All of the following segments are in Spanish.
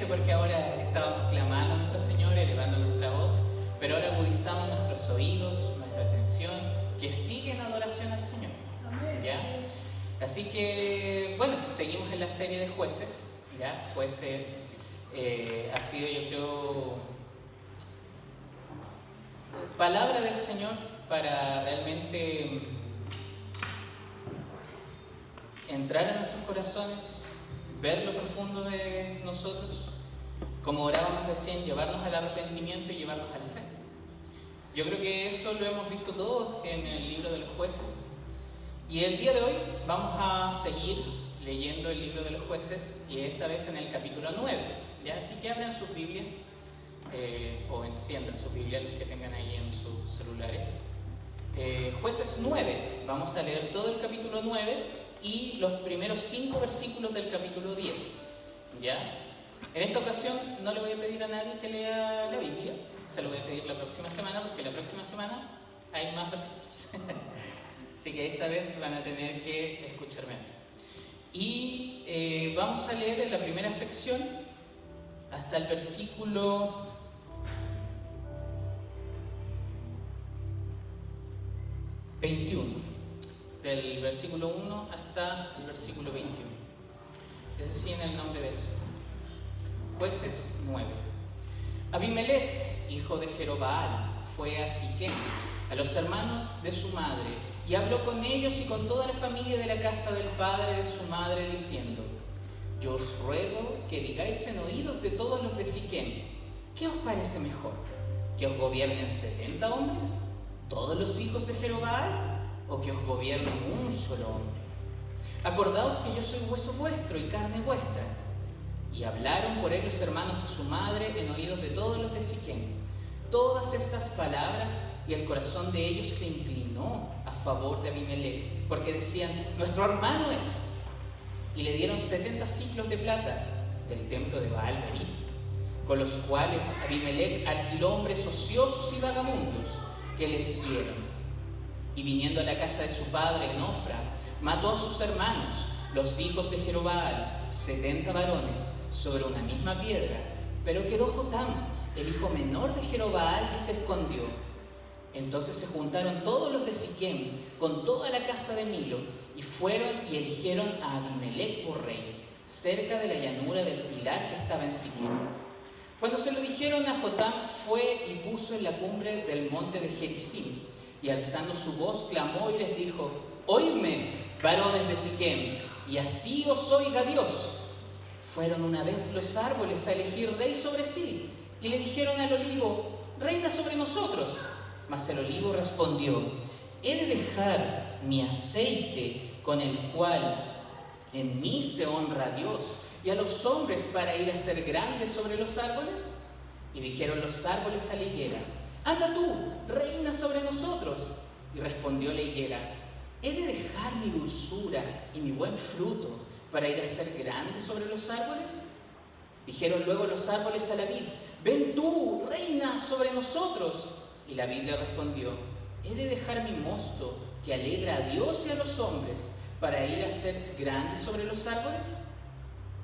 diferente porque ahora estábamos clamando a nuestro Señor, elevando nuestra voz, pero ahora agudizamos nuestros oídos, nuestra atención, que sigue en adoración al Señor. ¿Ya? Así que, bueno, seguimos en la serie de jueces, ¿ya? Jueces ha sido, yo creo, palabra del Señor para realmente entrar en nuestros corazones, ver lo profundo de nosotros, como orábamos recién, llevarnos al arrepentimiento y llevarnos a la fe. Yo creo que eso lo hemos visto todos en el libro de los jueces. Y el día de hoy vamos a seguir leyendo el libro de los jueces, y esta vez en el capítulo 9. ¿Ya? Así que abran sus Biblias o enciendan sus Biblias, los que tengan ahí en sus celulares. Jueces 9, vamos a leer todo el capítulo 9 y los primeros 5 versículos del capítulo 10. ¿Ya? En esta ocasión no le voy a pedir a nadie que lea la Biblia, se lo voy a pedir la próxima semana, porque la próxima semana hay más versículos. Así que esta vez van a tener que escucharme a mí. Y vamos a leer en la primera sección hasta el versículo 21. Del versículo 1 hasta el versículo 21. Es así en el nombre del Señor. Jueces 9. Abimelech, hijo de Jerobaal, fue a Siquem, a los hermanos de su madre, y habló con ellos y con toda la familia de la casa del padre de su madre, diciendo: Yo os ruego que digáis en oídos de todos los de Siquem, ¿qué os parece mejor? ¿Que os gobiernen 70 hombres, todos los hijos de Jerobaal, o que os gobierne un solo hombre? Acordaos que yo soy hueso vuestro y carne vuestra. Y hablaron por él los hermanos de su madre en oídos de todos los de Siquem todas estas palabras, y el corazón de ellos se inclinó a favor de Abimelech, porque decían: nuestro hermano es. Y le dieron 70 siclos de plata del templo de Baal-Berit, con los cuales Abimelech alquiló hombres ociosos y vagamundos que le siguieron. Y viniendo a la casa de su padre en Ofra, mató a sus hermanos, los hijos de Jerobaal, 70 varones, sobre una misma piedra. Pero quedó Jotam, el hijo menor de Jerobaal, que se escondió. Entonces se juntaron todos los de Siquem con toda la casa de Milo, y fueron y eligieron a Abimelech por rey, cerca de la llanura del pilar que estaba en Siquem. Cuando se lo dijeron a Jotam, fue y puso en la cumbre del monte de Gerizim, y alzando su voz clamó y les dijo: Oídme, varones de Siquem, y así os oiga Dios. Fueron una vez los árboles a elegir rey sobre sí, y le dijeron al olivo: reina sobre nosotros. Mas el olivo respondió: ¿he de dejar mi aceite, con el cual en mí se honra a Dios y a los hombres, para ir a ser grande sobre los árboles? Y dijeron los árboles a la higuera: anda tú, reina sobre nosotros. Y respondió la higuera: ¿he de dejar mi dulzura y mi buen fruto para ir a ser grande sobre los árboles? Dijeron luego los árboles a la vid: ven tú, reina sobre nosotros. Y la vid le respondió: ¿he de dejar mi mosto, que alegra a Dios y a los hombres, para ir a ser grande sobre los árboles?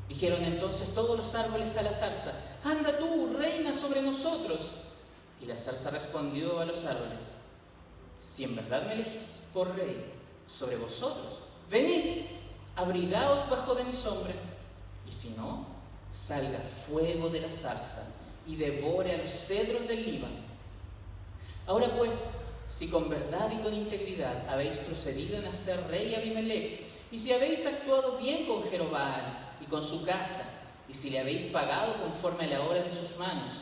Dijeron entonces todos los árboles a la zarza: anda tú, reina sobre nosotros. Y la zarza respondió a los árboles: si en verdad me elegís por rey sobre vosotros, venid, abrigaos bajo de mi sombra. Y si no, salga fuego de la zarza y devore a los cedros del Líbano. Ahora pues, si con verdad y con integridad habéis procedido en hacer rey a Abimelech, y si habéis actuado bien con Jerobaal y con su casa, y si le habéis pagado conforme a la obra de sus manos,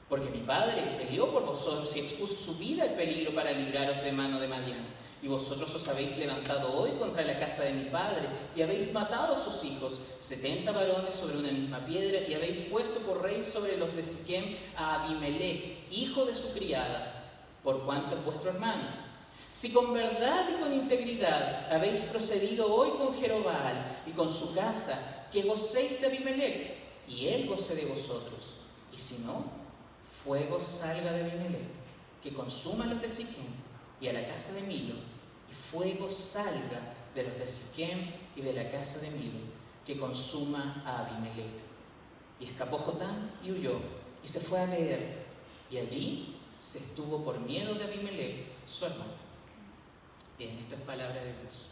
porque mi padre peleó por vosotros y expuso su vida al peligro para libraros de mano de Madián, y vosotros os habéis levantado hoy contra la casa de mi padre, y habéis matado a sus hijos, 70 varones sobre una misma piedra, y habéis puesto por rey sobre los de Siquem a Abimelech, hijo de su criada, por cuanto es vuestro hermano. Si con verdad y con integridad habéis procedido hoy con Jerobaal y con su casa, que gocéis de Abimelech, y él goce de vosotros. Y si no, fuego salga de Abimelech, que consuma a los de Siquem y a la casa de Milo, y fuego salga de los de Siquem y de la casa de Milo, que consuma a Abimelech. Y escapó Jotán y huyó, y se fue a Beer, y allí se estuvo por miedo de Abimelech, su hermano. Bien, esto es palabra de Dios.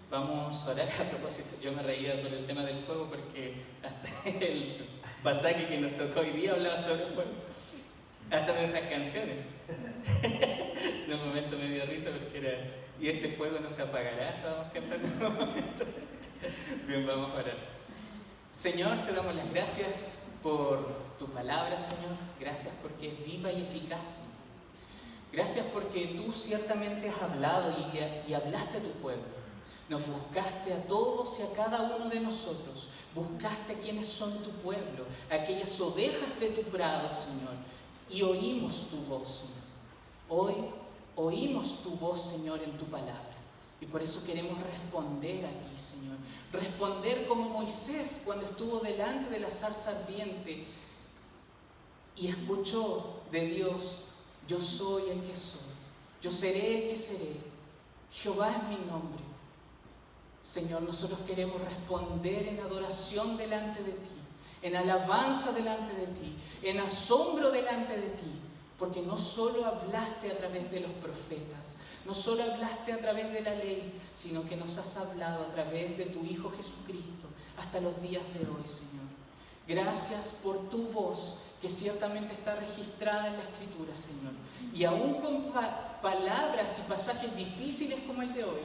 Vamos a orar. A propósito, yo me reía por el tema del fuego porque hasta el pasaje que nos tocó hoy día hablaba sobre el fuego. Hasta nuestras canciones. En un momento me dio risa porque era: y este fuego no se apagará. Estábamos cantando en un momento. Bien, vamos a orar. Señor, te damos las gracias por tu palabra, Señor. Gracias porque es viva y eficaz. Gracias porque tú ciertamente has hablado y hablaste a tu pueblo. Nos buscaste a todos y a cada uno de nosotros. Buscaste a quienes son tu pueblo, aquellas ovejas de tu prado, Señor. Y oímos tu voz, Señor. Hoy oímos tu voz, Señor, en tu palabra. Y por eso queremos responder a ti, Señor. Responder como Moisés cuando estuvo delante de la zarza ardiente y escuchó de Dios: yo soy el que soy, yo seré el que seré, Jehová es mi nombre. Señor, nosotros queremos responder en adoración delante de ti, en alabanza delante de ti, en asombro delante de ti, porque no solo hablaste a través de los profetas, no solo hablaste a través de la ley, sino que nos has hablado a través de tu Hijo Jesucristo hasta los días de hoy, Señor. Gracias por tu voz, que ciertamente está registrada en la Escritura, Señor. Y aún con palabras y pasajes difíciles como el de hoy,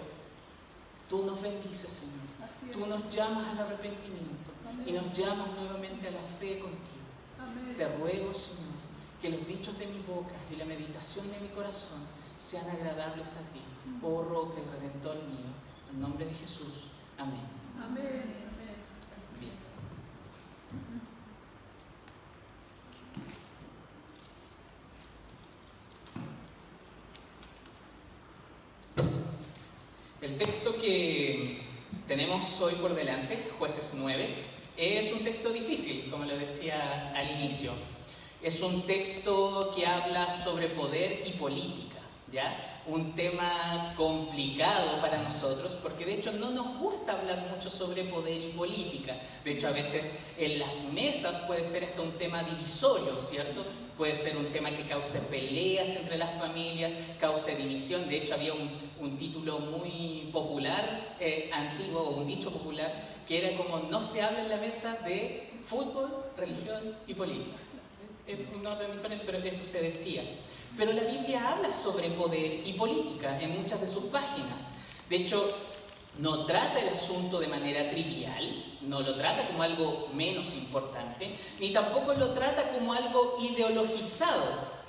tú nos bendices, Señor. Tú nos llamas al arrepentimiento y nos llamas nuevamente a la fe contigo. Te ruego, Señor, que los dichos de mi boca y la meditación de mi corazón sean agradables a ti, oh roca y redentor mío. En nombre de Jesús. Amén. Amén. Bien. El texto que tenemos hoy por delante, Jueces 9, es un texto difícil, como lo decía al inicio. Es un texto que habla sobre poder y política, ¿ya? Un tema complicado para nosotros, porque de hecho no nos gusta hablar mucho sobre poder y política. De hecho, a veces en las mesas puede ser hasta un tema divisorio, ¿cierto? Puede ser un tema que cause peleas entre las familias, cause división. De hecho, había un título muy popular, antiguo, o un dicho popular, que era como: no se habla en la mesa de fútbol, religión y política. Un orden diferente, pero eso se decía. Pero la Biblia habla sobre poder y política en muchas de sus páginas. De hecho, no trata el asunto de manera trivial, no lo trata como algo menos importante, ni tampoco lo trata como algo ideologizado,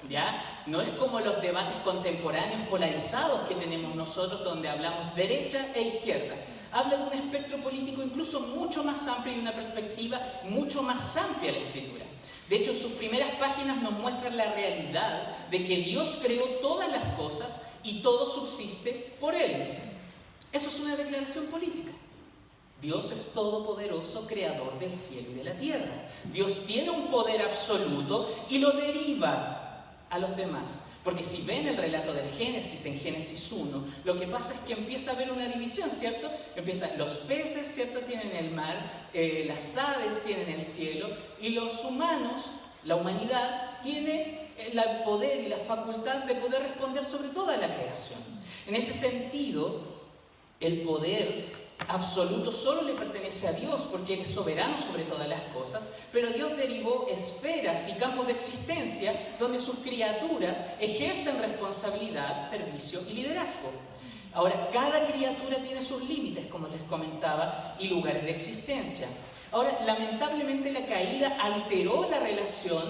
¿ya? No es como los debates contemporáneos polarizados que tenemos nosotros, donde hablamos derecha e izquierda. Habla de un espectro político incluso mucho más amplio y una perspectiva mucho más amplia de la Escritura. De hecho, en sus primeras páginas nos muestran la realidad de que Dios creó todas las cosas y todo subsiste por Él. Eso es una declaración política. Dios es todopoderoso, creador del cielo y de la tierra. Dios tiene un poder absoluto y lo deriva a los demás. Porque si ven el relato del Génesis, en Génesis 1, lo que pasa es que empieza a haber una división, ¿cierto? Los peces, ¿cierto?, tienen el mar, las aves tienen el cielo, y los humanos, la humanidad, tiene el poder y la facultad de poder responder sobre toda la creación. En ese sentido, el poder absoluto solo le pertenece a Dios, porque Él es soberano sobre todas las cosas, pero Dios derivó esferas y campos de existencia donde sus criaturas ejercen responsabilidad, servicio y liderazgo. Ahora, cada criatura tiene sus límites, como les comentaba, y lugares de existencia. Ahora, lamentablemente la caída alteró la relación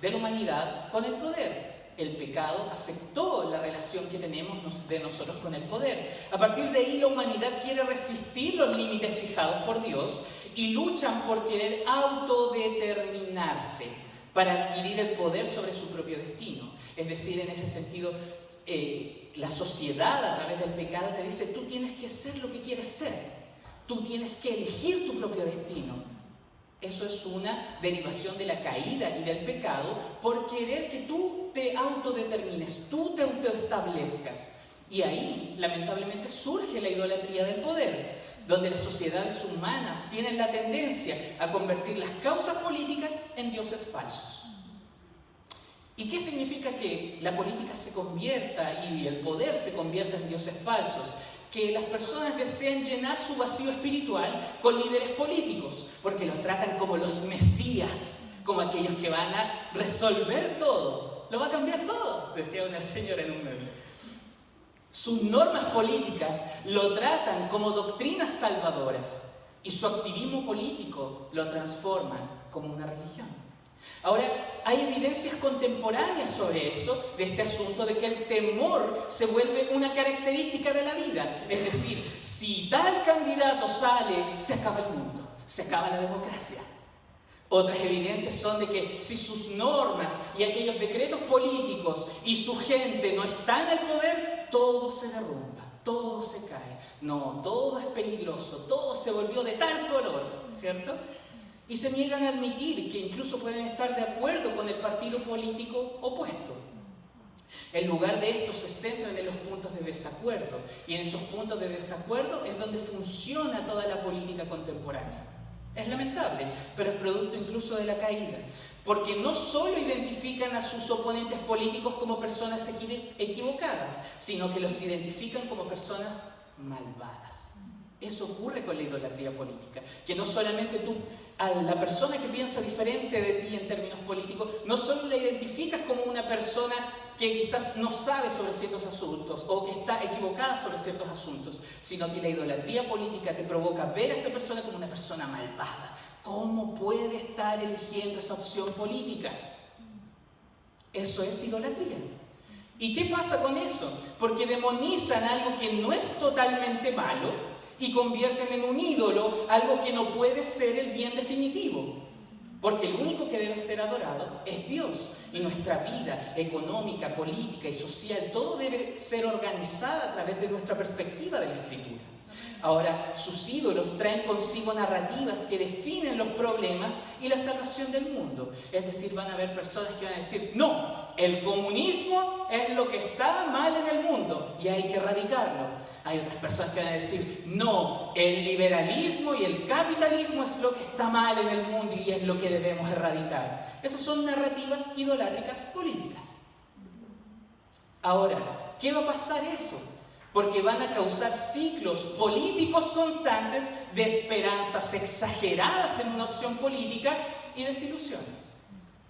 de la humanidad con el poder. El pecado afectó la relación que tenemos de nosotros con el poder. A partir de ahí, la humanidad quiere resistir los límites fijados por Dios y luchan por querer autodeterminarse para adquirir el poder sobre su propio destino. Es decir, en ese sentido, la sociedad a través del pecado te dice: tú tienes que ser lo que quieres ser, tú tienes que elegir tu propio destino. Eso es una derivación de la caída y del pecado por querer que tú te autodetermines, tú te autoestablezcas. Y ahí, lamentablemente, surge la idolatría del poder. donde las sociedades humanas tienen la tendencia a convertir las causas políticas en dioses falsos. ¿Y qué significa que la política se convierta y el poder se convierta en dioses falsos? Que las personas desean llenar su vacío espiritual con líderes políticos, porque los tratan como los mesías, como aquellos que van a resolver todo. Lo va a cambiar todo, decía una señora en un meme. Sus normas políticas lo tratan como doctrinas salvadoras y su activismo político lo transforman como una religión. Ahora, hay evidencias contemporáneas sobre eso, de este asunto de que el temor se vuelve una característica de la vida. Es decir, si tal candidato sale, se acaba el mundo, se acaba la democracia. Otras evidencias son de que si sus normas y aquellos decretos políticos y su gente no están al poder, todo se derrumba, todo se cae. No, todo es peligroso, todo se volvió de tal color, ¿cierto? Y se niegan a admitir que incluso pueden estar de acuerdo con el partido político opuesto. En lugar de esto se centran en los puntos de desacuerdo, y en esos puntos de desacuerdo es donde funciona toda la política contemporánea. Es lamentable, pero es producto incluso de la caída, porque no solo identifican a sus oponentes políticos como personas equivocadas, sino que los identifican como personas malvadas. Eso ocurre con la idolatría política, que no solamente tú, a la persona que piensa diferente de ti en términos políticos, no solo la identificas como una persona que quizás no sabe sobre ciertos asuntos o que está equivocada sobre ciertos asuntos, sino que la idolatría política te provoca ver a esa persona como una persona malvada. ¿Cómo puede estar eligiendo esa opción política? Eso es idolatría. ¿Y qué pasa con eso? Porque demonizan algo que no es totalmente malo y convierten en un ídolo algo que no puede ser el bien definitivo. Porque el único que debe ser adorado es Dios. Y nuestra vida económica, política y social, todo debe ser organizada a través de nuestra perspectiva de la Escritura. Ahora, sus ídolos traen consigo narrativas que definen los problemas y la salvación del mundo. Es decir, van a haber personas que van a decir, no, el comunismo es lo que está mal en el mundo y hay que erradicarlo. Hay otras personas que van a decir, no, el liberalismo y el capitalismo es lo que está mal en el mundo y es lo que debemos erradicar. Esas son narrativas idolátricas políticas. Ahora, ¿qué va a pasar eso? Porque van a causar ciclos políticos constantes de esperanzas exageradas en una opción política y desilusiones.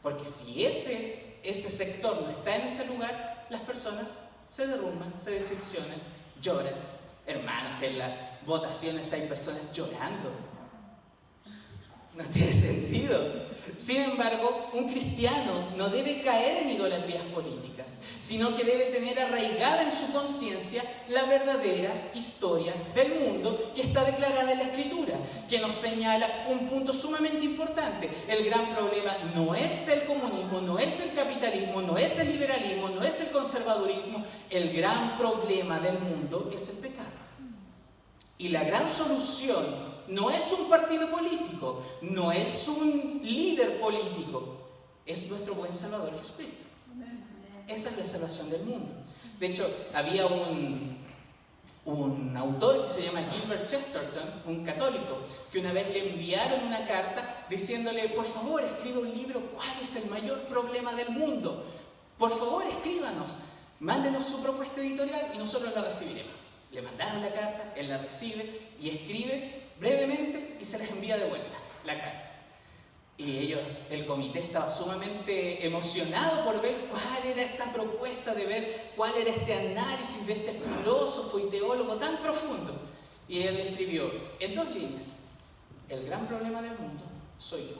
Porque si ese sector no está en ese lugar, las personas se derrumban, se desilusionan, lloran. Hermanos, en las votaciones hay personas llorando. No tiene sentido. Sin embargo, un cristiano no debe caer en idolatrías políticas, sino que debe tener arraigada en su conciencia la verdadera historia del mundo que está declarada en la Escritura, que nos señala un punto sumamente importante. El gran problema no es el comunismo, no es el capitalismo, no es el liberalismo, no es el conservadurismo. El gran problema del mundo es el pecado. Y la gran solución no es un partido político, no es un líder político, es nuestro buen Salvador Jesucristo. Esa es la salvación del mundo. De hecho, había un autor que se llama Gilbert Chesterton, un católico, que una vez le enviaron una carta diciéndole, por favor, escriba un libro, ¿cuál es el mayor problema del mundo? Por favor, escríbanos, mándenos su propuesta editorial y nosotros la recibiremos. Le mandaron la carta, él la recibe y escribe brevemente y se les envía de vuelta la carta. Y el comité estaba sumamente emocionado por ver cuál era esta propuesta, de ver cuál era este análisis de este filósofo y teólogo tan profundo. Y él escribió en 2 líneas, el gran problema del mundo soy yo.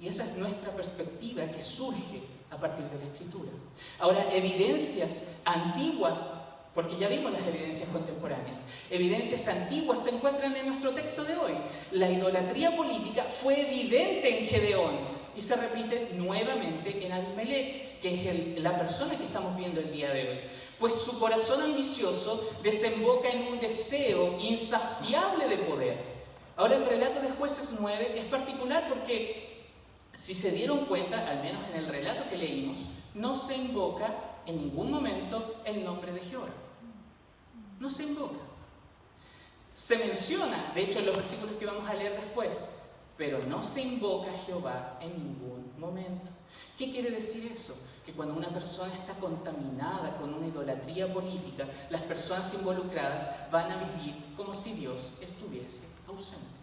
Y esa es nuestra perspectiva que surge a partir de la Escritura. Ahora, evidencias antiguas, porque ya vimos las evidencias contemporáneas, evidencias antiguas se encuentran en nuestro texto de hoy. La idolatría política fue evidente en Gedeón y se repite nuevamente en Abimelech, que es la persona que estamos viendo el día de hoy. Pues su corazón ambicioso desemboca en un deseo insaciable de poder. Ahora, el relato de Jueces 9 es particular porque, si se dieron cuenta, al menos en el relato que leímos, no se invoca en ningún momento el nombre de Jehová. no se invoca. Se menciona, de hecho, en los versículos que vamos a leer después, pero no se invoca a Jehová en ningún momento. ¿Qué quiere decir eso? Que cuando una persona está contaminada con una idolatría política, las personas involucradas van a vivir como si Dios estuviese ausente.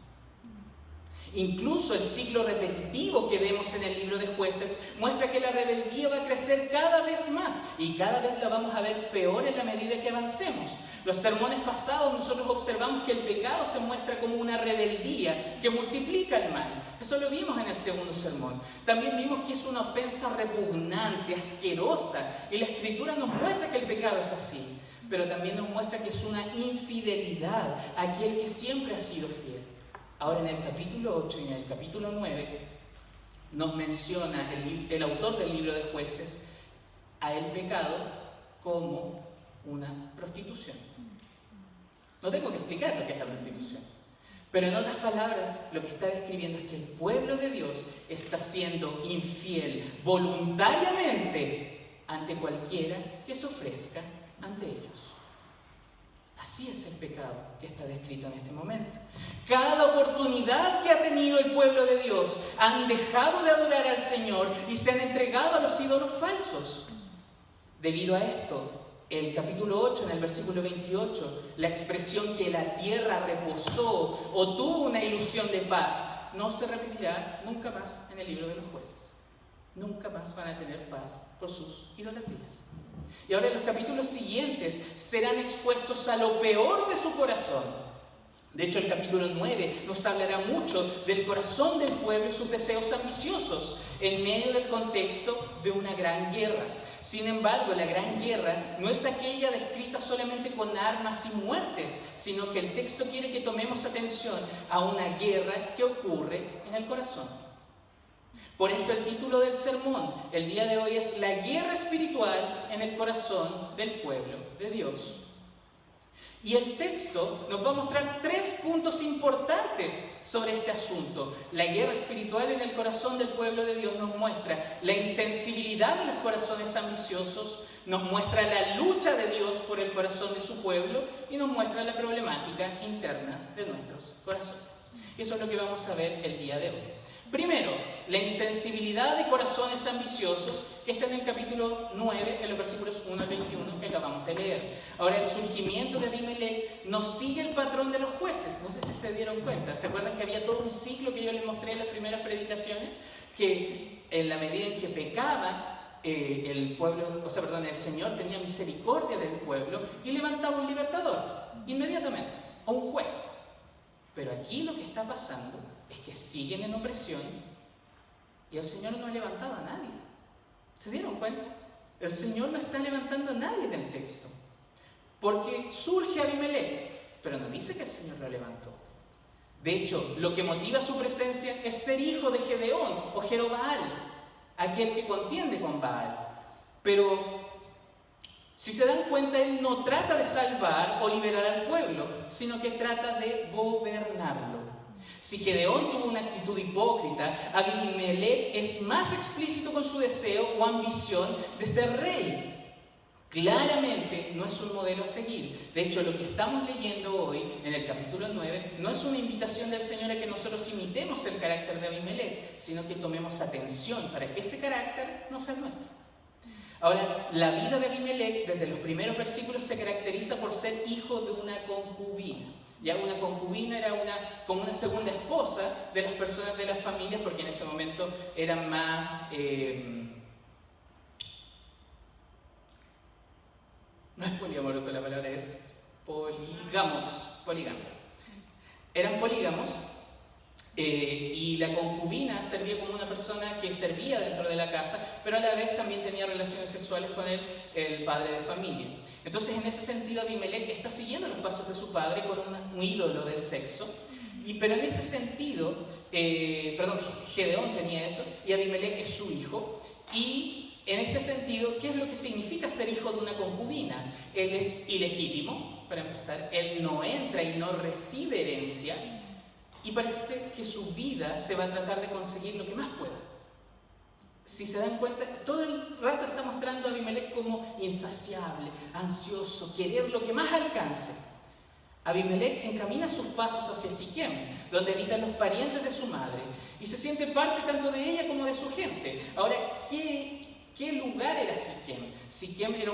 Incluso el ciclo repetitivo que vemos en el libro de Jueces muestra que la rebeldía va a crecer cada vez más y cada vez la vamos a ver peor en la medida que avancemos. Los sermones pasados nosotros observamos que el pecado se muestra como una rebeldía que multiplica el mal. Eso lo vimos en el segundo sermón. También vimos que es una ofensa repugnante, asquerosa, y la Escritura nos muestra que el pecado es así, pero también nos muestra que es una infidelidad a aquel que siempre ha sido fiel. Ahora en el capítulo 8 y en el capítulo 9 nos menciona el autor del libro de Jueces a el pecado como una prostitución. No tengo que explicar lo que es la prostitución, pero en otras palabras lo que está describiendo es que el pueblo de Dios está siendo infiel voluntariamente ante cualquiera que se ofrezca ante ellos. Así es el pecado que está descrito en este momento. Cada oportunidad que ha tenido el pueblo de Dios han dejado de adorar al Señor y se han entregado a los ídolos falsos. Debido a esto, el capítulo 8, en el versículo 28, la expresión que la tierra reposó o tuvo una ilusión de paz, no se repetirá nunca más en el libro de los Jueces. Nunca más van a tener paz por sus idolatrías. Y ahora en los capítulos siguientes serán expuestos a lo peor de su corazón. De hecho, el capítulo 9 nos hablará mucho del corazón del pueblo y sus deseos ambiciosos en medio del contexto de una gran guerra. Sin embargo, la gran guerra no es aquella descrita solamente con armas y muertes, sino que el texto quiere que tomemos atención a una guerra que ocurre en el corazón. Por esto el título del sermón el día de hoy es La guerra espiritual en el corazón del pueblo de Dios. Y el texto nos va a mostrar 3 puntos importantes sobre este asunto. La guerra espiritual en el corazón del pueblo de Dios nos muestra la insensibilidad de los corazones ambiciosos, nos muestra la lucha de Dios por el corazón de su pueblo y nos muestra la problemática interna de nuestros corazones. Y eso es lo que vamos a ver el día de hoy. Primero, la insensibilidad de corazones ambiciosos, que está en el capítulo 9, en los versículos 1 al 21 que acabamos de leer. Ahora, el surgimiento de Abimelech nos sigue el patrón de los jueces. No sé si se dieron cuenta. ¿Se acuerdan que había todo un ciclo que yo les mostré en las primeras predicaciones? Que en la medida en que pecaba, el Señor tenía misericordia del pueblo y levantaba un libertador, inmediatamente, o un juez. Pero aquí lo que está pasando es que siguen en opresión y el Señor no ha levantado a nadie. ¿Se dieron cuenta? El Señor no está levantando a nadie en el texto. Porque surge Abimelech, pero no dice que el Señor lo levantó. De hecho, lo que motiva su presencia es ser hijo de Gedeón o Jerobaal, aquel que contiende con Baal. Pero si se dan cuenta, él no trata de salvar o liberar al pueblo, sino que trata de gobernarlo. Si Gedeón tuvo una actitud hipócrita, Abimelech es más explícito con su deseo o ambición de ser rey. Claramente no es un modelo a seguir. De hecho, lo que estamos leyendo hoy en el capítulo 9 no es una invitación del Señor a que nosotros imitemos el carácter de Abimelech, sino que tomemos atención para que ese carácter no sea nuestro. Ahora, la vida de Abimelech desde los primeros versículos se caracteriza por ser hijo de una concubina. Ya una concubina era como una segunda esposa de las personas de las familias, porque en ese momento eran más no es poliamorosa la palabra, es poligamia. Eran polígamos. Y la concubina servía como una persona que servía dentro de la casa, pero a la vez también tenía relaciones sexuales con el padre de familia. Entonces, en ese sentido, Abimelech está siguiendo los pasos de su padre con un ídolo del sexo. Pero en este sentido, Gedeón tenía eso, y Abimelech es su hijo. Y en este sentido, ¿qué es lo que significa ser hijo de una concubina? Él es ilegítimo, para empezar. Él no entra y no recibe herencia. Y parece que su vida se va a tratar de conseguir lo que más pueda. si se dan cuenta, todo el rato está mostrando a Abimelech como insaciable, ansioso, querer lo que más alcance. Abimelech encamina sus pasos hacia Siquem, donde habitan los parientes de su madre, y se siente parte tanto de ella como de su gente. Ahora, ¿qué lugar era Siquem? Siquem era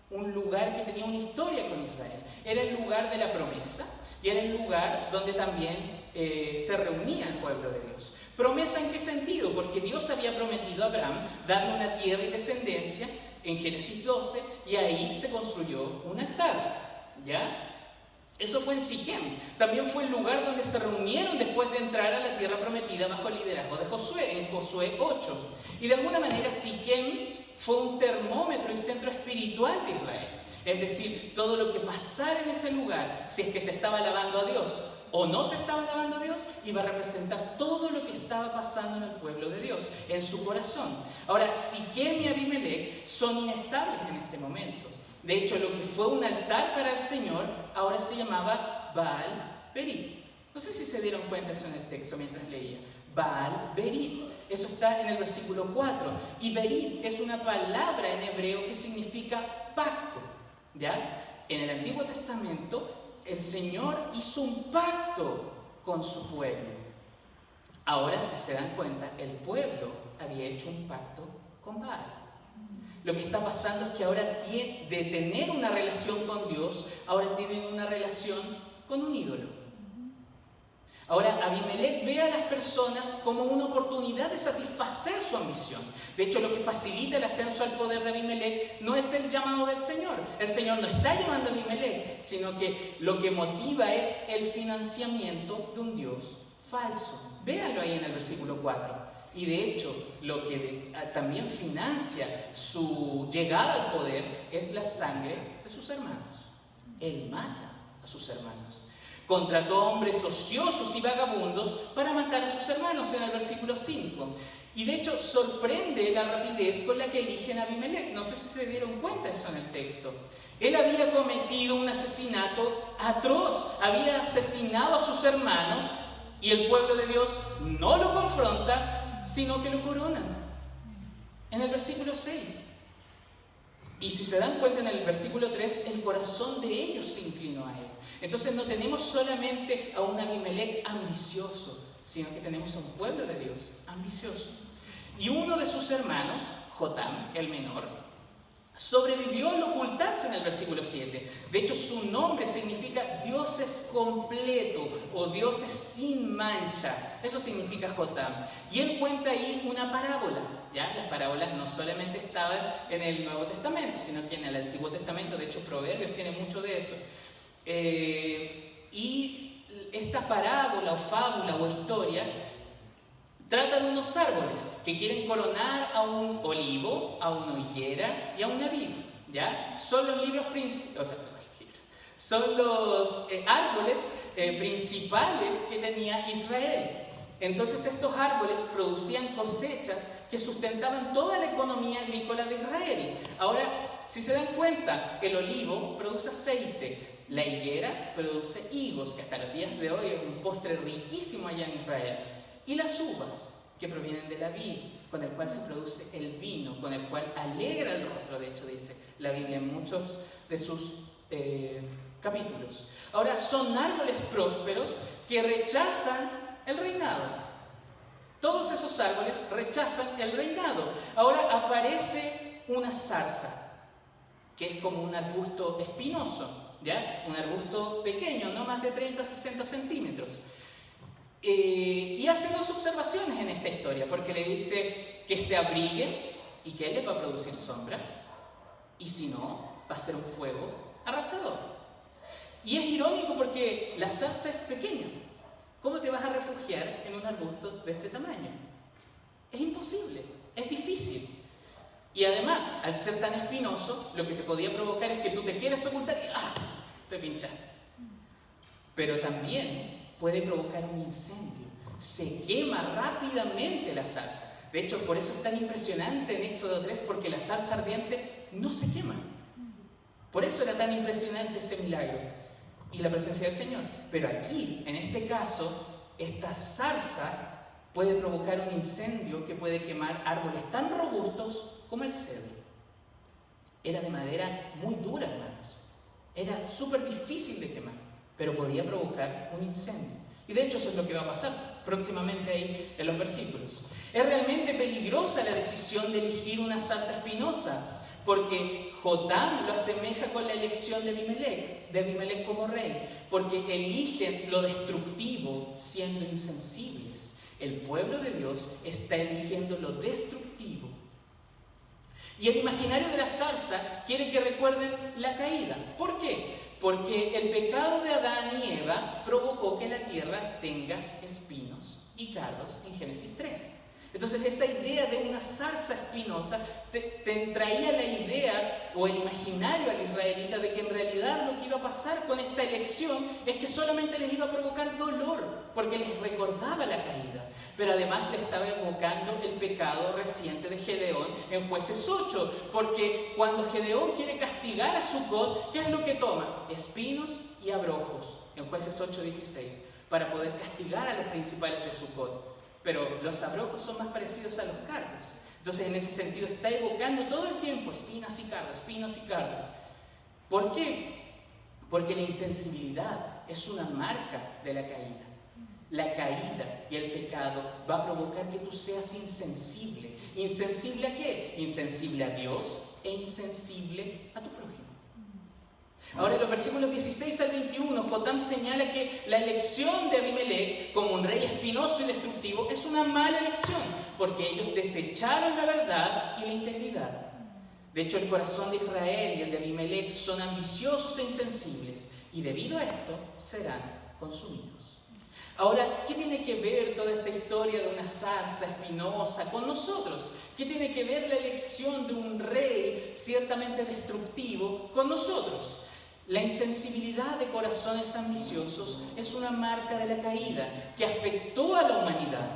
un lugar que tenía una historia con Israel. Era el lugar de la promesa y era el lugar donde también se reunía el pueblo de Dios. ¿Promesa en qué sentido? Porque Dios había prometido a Abraham darle una tierra y descendencia en Génesis 12, y ahí se construyó un altar, ¿ya? Eso fue en Siquem. También fue el lugar donde se reunieron después de entrar a la tierra prometida bajo el liderazgo de Josué, en Josué 8. Y de alguna manera Siquem fue un termómetro y centro espiritual de Israel. Es decir, todo lo que pasara en ese lugar, si es que se estaba alabando a Dios o no se estaba alabando a Dios, iba a representar todo lo que estaba pasando en el pueblo de Dios, en su corazón. Ahora, Siquem y Abimelech son inestables en este momento. De hecho, lo que fue un altar para el Señor, ahora se llamaba Baal Berit. No sé si se dieron cuenta eso en el texto mientras leía. Baal Berit. Eso está en el versículo 4. Y Berit es una palabra en hebreo que significa pacto. ¿Ya? En el Antiguo Testamento, el Señor hizo un pacto con su pueblo. Ahora, si se dan cuenta, el pueblo había hecho un pacto con Baal. Lo que está pasando es que ahora de tener una relación con Dios, ahora tienen una relación con un ídolo. Ahora, Abimelech ve a las personas como una oportunidad de satisfacer su ambición. De hecho, lo que facilita el ascenso al poder de Abimelech no es el llamado del Señor. El Señor no está llamando a Abimelech, sino que lo que motiva es el financiamiento de un Dios falso. Véanlo ahí en el versículo 4. Y de hecho, lo que también financia su llegada al poder es la sangre de sus hermanos. Él mata a sus hermanos. Contrató hombres ociosos y vagabundos para matar a sus hermanos en el versículo 5. Y de hecho, sorprende la rapidez con la que eligen a Abimelech. No sé si se dieron cuenta de eso en el texto. Él había cometido un asesinato atroz. Había asesinado a sus hermanos y el pueblo de Dios no lo confronta, sino que lo coronan. En el versículo 6. Y si se dan cuenta en el versículo 3, el corazón de ellos se inclinó a él. Entonces no tenemos solamente a un Abimelech ambicioso, sino que tenemos a un pueblo de Dios ambicioso. Y uno de sus hermanos, Jotam, el menor, sobrevivió al ocultarse en el versículo 7. De hecho, su nombre significa Dios es completo o Dios es sin mancha. Eso significa Jotam. Y él cuenta ahí una parábola. ¿Ya? Las parábolas no solamente estaban en el Nuevo Testamento, sino que en el Antiguo Testamento, de hecho, Proverbios tiene mucho de eso. Y esta parábola o fábula o historia trata de unos árboles que quieren coronar a un olivo, a una higuera y a una vid. ¿Ya? Son los árboles principales que tenía Israel. Entonces estos árboles producían cosechas que sustentaban toda la economía agrícola de Israel. Ahora, si se dan cuenta, el olivo produce aceite, la higuera produce higos, que hasta los días de hoy es un postre riquísimo allá en Israel, y las uvas, que provienen de la vid, con el cual se produce el vino, con el cual alegra el rostro, de hecho dice la Biblia en muchos de sus capítulos. Ahora, son árboles prósperos que rechazan el reinado. Todos esos árboles rechazan el reinado. Ahora aparece una zarza, que es como un arbusto espinoso, ¿ya? Un arbusto pequeño, no más de 30-60 centímetros. Y hace dos observaciones en esta historia, porque le dice que se abriguen y que él les va a producir sombra, y si no, va a ser un fuego arrasador. Y es irónico porque la zarza es pequeña. ¿Cómo te vas a refugiar en un arbusto de este tamaño? Es imposible, es difícil. Y además, al ser tan espinoso, lo que te podía provocar es que tú te quieres ocultar y te pinchaste. Pero también puede provocar un incendio. Se quema rápidamente la zarza. De hecho, por eso es tan impresionante en Éxodo 3, porque la zarza ardiente no se quema. Por eso era tan impresionante ese milagro y la presencia del Señor. Pero aquí, en este caso, esta zarza puede provocar un incendio que puede quemar árboles tan robustos como el cedro. Era de madera muy dura, hermanos. Era súper difícil de quemar, pero podía provocar un incendio. Y de hecho eso es lo que va a pasar próximamente ahí en los versículos. Es realmente peligrosa la decisión de elegir una zarza espinosa, porque Jotam lo asemeja con la elección de Abimelec como rey, porque eligen lo destructivo siendo insensibles. El pueblo de Dios está eligiendo lo destructivo. Y el imaginario de la zarza quiere que recuerden la caída. ¿Por qué? Porque el pecado de Adán y Eva provocó que la tierra tenga espinos y cardos en Génesis 3. Entonces esa idea de una zarza espinosa te traía la idea o el imaginario al israelita de que en realidad lo que iba a pasar con esta elección es que solamente les iba a provocar dolor, porque les recordaba la caída. Pero además le estaba evocando el pecado reciente de Gedeón en Jueces 8, porque cuando Gedeón quiere castigar a Sucot, ¿qué es lo que toma? Espinos y abrojos, en Jueces 8:16, para poder castigar a los principales de Sucot. Pero los abrojos son más parecidos a los cardos. Entonces, en ese sentido, está evocando todo el tiempo espinas y cardos, espinos y cardos. ¿Por qué? Porque la insensibilidad es una marca de la caída. La caída y el pecado va a provocar que tú seas insensible. ¿Insensible a qué? Insensible a Dios e insensible a tu prójimo. Ahora en los versículos 16 al 21, Jotam señala que la elección de Abimelec como un rey espinoso y destructivo es una mala elección, porque ellos desecharon la verdad y la integridad. De hecho, el corazón de Israel y el de Abimelec son ambiciosos e insensibles, y debido a esto serán consumidos. Ahora, ¿qué tiene que ver toda esta historia de una zarza espinosa con nosotros? ¿Qué tiene que ver la elección de un rey ciertamente destructivo con nosotros? La insensibilidad de corazones ambiciosos es una marca de la caída que afectó a la humanidad.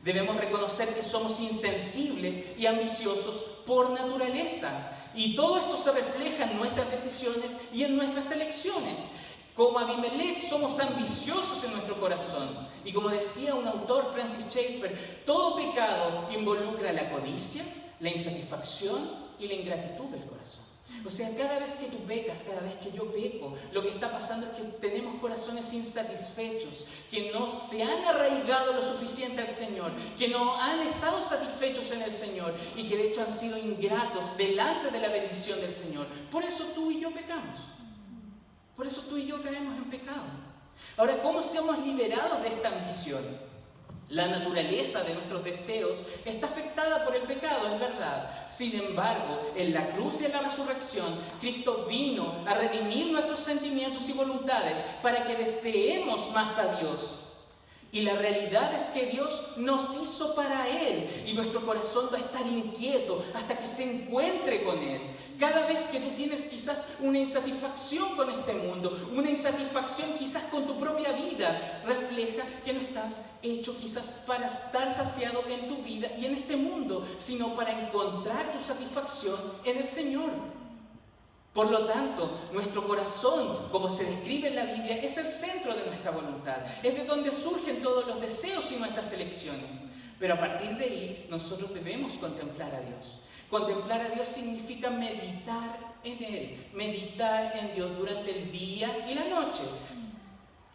Debemos reconocer que somos insensibles y ambiciosos por naturaleza. Y todo esto se refleja en nuestras decisiones y en nuestras elecciones. Como Abimelec somos ambiciosos en nuestro corazón. Y como decía un autor, Francis Schaeffer, todo pecado involucra la codicia, la insatisfacción y la ingratitud del corazón. O sea, cada vez que tú pecas, cada vez que yo peco, lo que está pasando es que tenemos corazones insatisfechos, que no se han arraigado lo suficiente al Señor, que no han estado satisfechos en el Señor y que de hecho han sido ingratos delante de la bendición del Señor. Por eso tú y yo pecamos. Por eso tú y yo caemos en pecado. Ahora, ¿cómo somos liberados de esta ambición? La naturaleza de nuestros deseos está afectada por el pecado, es verdad. Sin embargo, en la cruz y en la resurrección, Cristo vino a redimir nuestros sentimientos y voluntades para que deseemos más a Dios. Y la realidad es que Dios nos hizo para Él y nuestro corazón va a estar inquieto hasta que se encuentre con Él. Cada vez que tú tienes quizás una insatisfacción con este mundo, una insatisfacción quizás con tu propia vida, refleja que no estás hecho quizás para estar saciado en tu vida y en este mundo, sino para encontrar tu satisfacción en el Señor. Por lo tanto, nuestro corazón, como se describe en la Biblia, es el centro de nuestra voluntad. Es de donde surgen todos los deseos y nuestras elecciones. Pero a partir de ahí, nosotros debemos contemplar a Dios. Contemplar a Dios significa meditar en Él, meditar en Dios durante el día y la noche.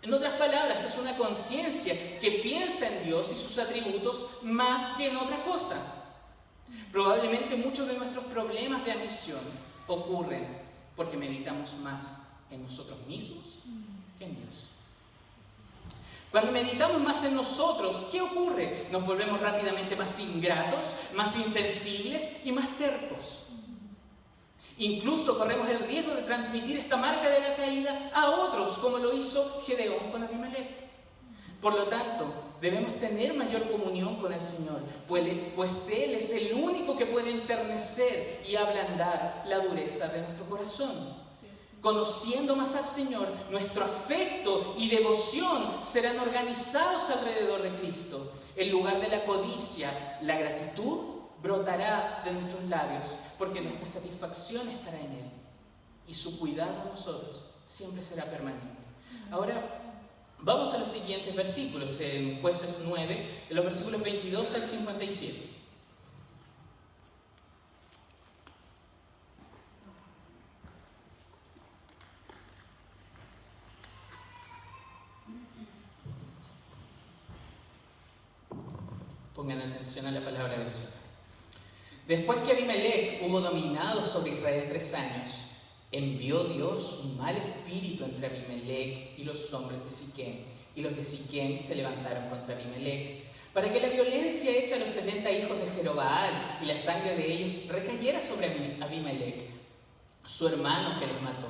En otras palabras, es una conciencia que piensa en Dios y sus atributos más que en otra cosa. Probablemente muchos de nuestros problemas de ambición ocurren porque meditamos más en nosotros mismos que en Dios. Cuando meditamos más en nosotros, ¿qué ocurre? Nos volvemos rápidamente más ingratos, más insensibles y más tercos. Incluso corremos el riesgo de transmitir esta marca de la caída a otros, como lo hizo Gedeón con Abimelec. Por lo tanto, debemos tener mayor comunión con el Señor, pues Él es el único que puede enternecer y ablandar la dureza de nuestro corazón. Conociendo más al Señor, nuestro afecto y devoción serán organizados alrededor de Cristo. En lugar de la codicia, la gratitud brotará de nuestros labios, porque nuestra satisfacción estará en Él y su cuidado a nosotros siempre será permanente. Ahora, Vamos a los siguientes versículos, en Jueces 9, en los versículos 22 al 57. Pongan atención a la palabra del Señor. Después que Abimelec hubo dominado sobre Israel 3 años, envió Dios un mal espíritu entre Abimelec y los hombres de Siquem, y los de Siquem se levantaron contra Abimelec, para que la violencia hecha a los 70 hijos de Jerobaal y la sangre de ellos recayera sobre Abimelec, su hermano que los mató,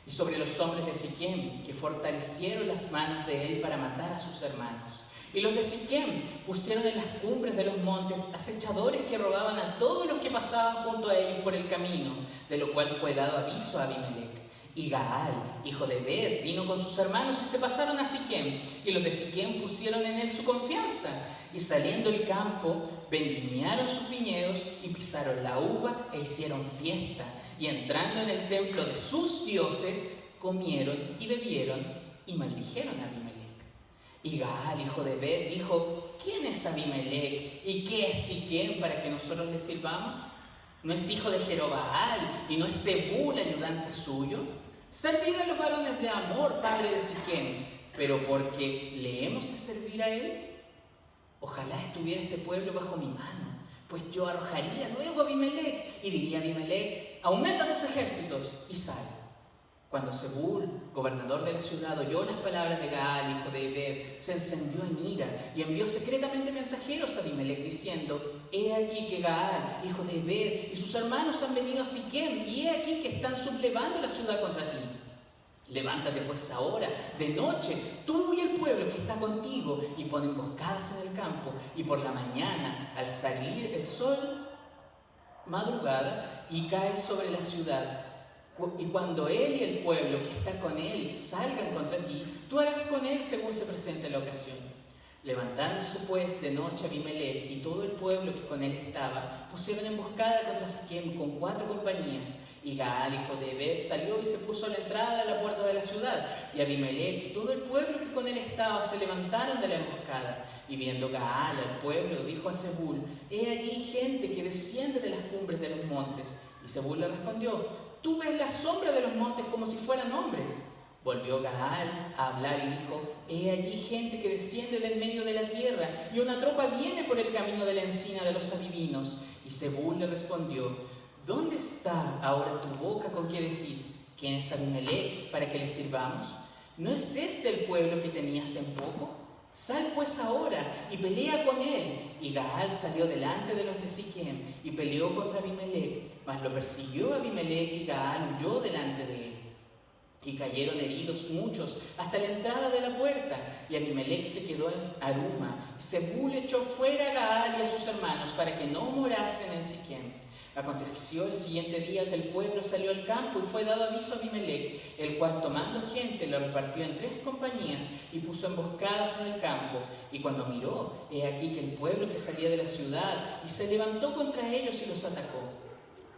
y sobre los hombres de Siquem, que fortalecieron las manos de él para matar a sus hermanos. Y los de Siquem pusieron en las cumbres de los montes acechadores que robaban a todos los que pasaban junto a ellos por el camino, de lo cual fue dado aviso a Abimelec. Y Gaal, hijo de Ebed, vino con sus hermanos y se pasaron a Siquem, y los de Siquem pusieron en él su confianza. Y saliendo el campo, vendimiaron sus viñedos y pisaron la uva e hicieron fiesta. Y entrando en el templo de sus dioses, comieron y bebieron y maldijeron a Abimelec. Y Gaal, hijo de Ebed, dijo: ¿quién es Abimelec y qué es Siquem para que nosotros le sirvamos? ¿No es hijo de Jerobaal y no es Zebul ayudante suyo? Servid a los varones de Amor, padre de Siquem, pero porque le hemos de servir a él. Ojalá estuviera este pueblo bajo mi mano, pues yo arrojaría luego a Abimelec y diría a Abimelec: aumenta tus ejércitos y sal. Cuando Zebul, gobernador de la ciudad, oyó las palabras de Gaal, hijo de Ebed, se encendió en ira y envió secretamente mensajeros a Abimelec diciendo: he aquí que Gaal, hijo de Ebed, y sus hermanos han venido a Siquem, y he aquí que están sublevando la ciudad contra ti. Levántate pues ahora, de noche, tú y el pueblo que está contigo, y pon emboscadas en el campo, y por la mañana, al salir el sol, madrugada, y cae sobre la ciudad. Y cuando él y el pueblo que está con él salgan contra ti, tú harás con él según se presente la ocasión. Levantándose pues de noche Abimelec y todo el pueblo que con él estaba, pusieron emboscada contra Siquem con 4 compañías. Y Gaal, hijo de Ebed, salió y se puso a la entrada de la puerta de la ciudad. Y Abimelec y todo el pueblo que con él estaba se levantaron de la emboscada. Y viendo Gaal al pueblo, dijo a Zebul: he allí gente que desciende de las cumbres de los montes. Y Zebul le respondió: tú ves la sombra de los montes como si fueran hombres. Volvió Gaal a hablar y dijo: he allí gente que desciende del medio de la tierra, y una tropa viene por el camino de la encina de los adivinos. Y Zebul le respondió: ¿dónde está ahora tu boca con que decís: ¿quién es Abimelec para que le sirvamos? ¿No es este el pueblo que tenías en poco? Sal pues ahora y pelea con él. Y Gaal salió delante de los de Siquem y peleó contra Abimelec, mas lo persiguió Abimelec y Gaal huyó delante de él. Y cayeron heridos muchos hasta la entrada de la puerta, y Abimelec se quedó en Aruma. Y Zebul echó fuera a Gaal y a sus hermanos para que no morasen en Siquem. Aconteció el siguiente día que el pueblo salió al campo y fue dado aviso a Abimelec, el cual tomando gente lo repartió en 3 compañías y puso emboscadas en el campo. Y cuando miró, he aquí que el pueblo que salía de la ciudad y se levantó contra ellos y los atacó.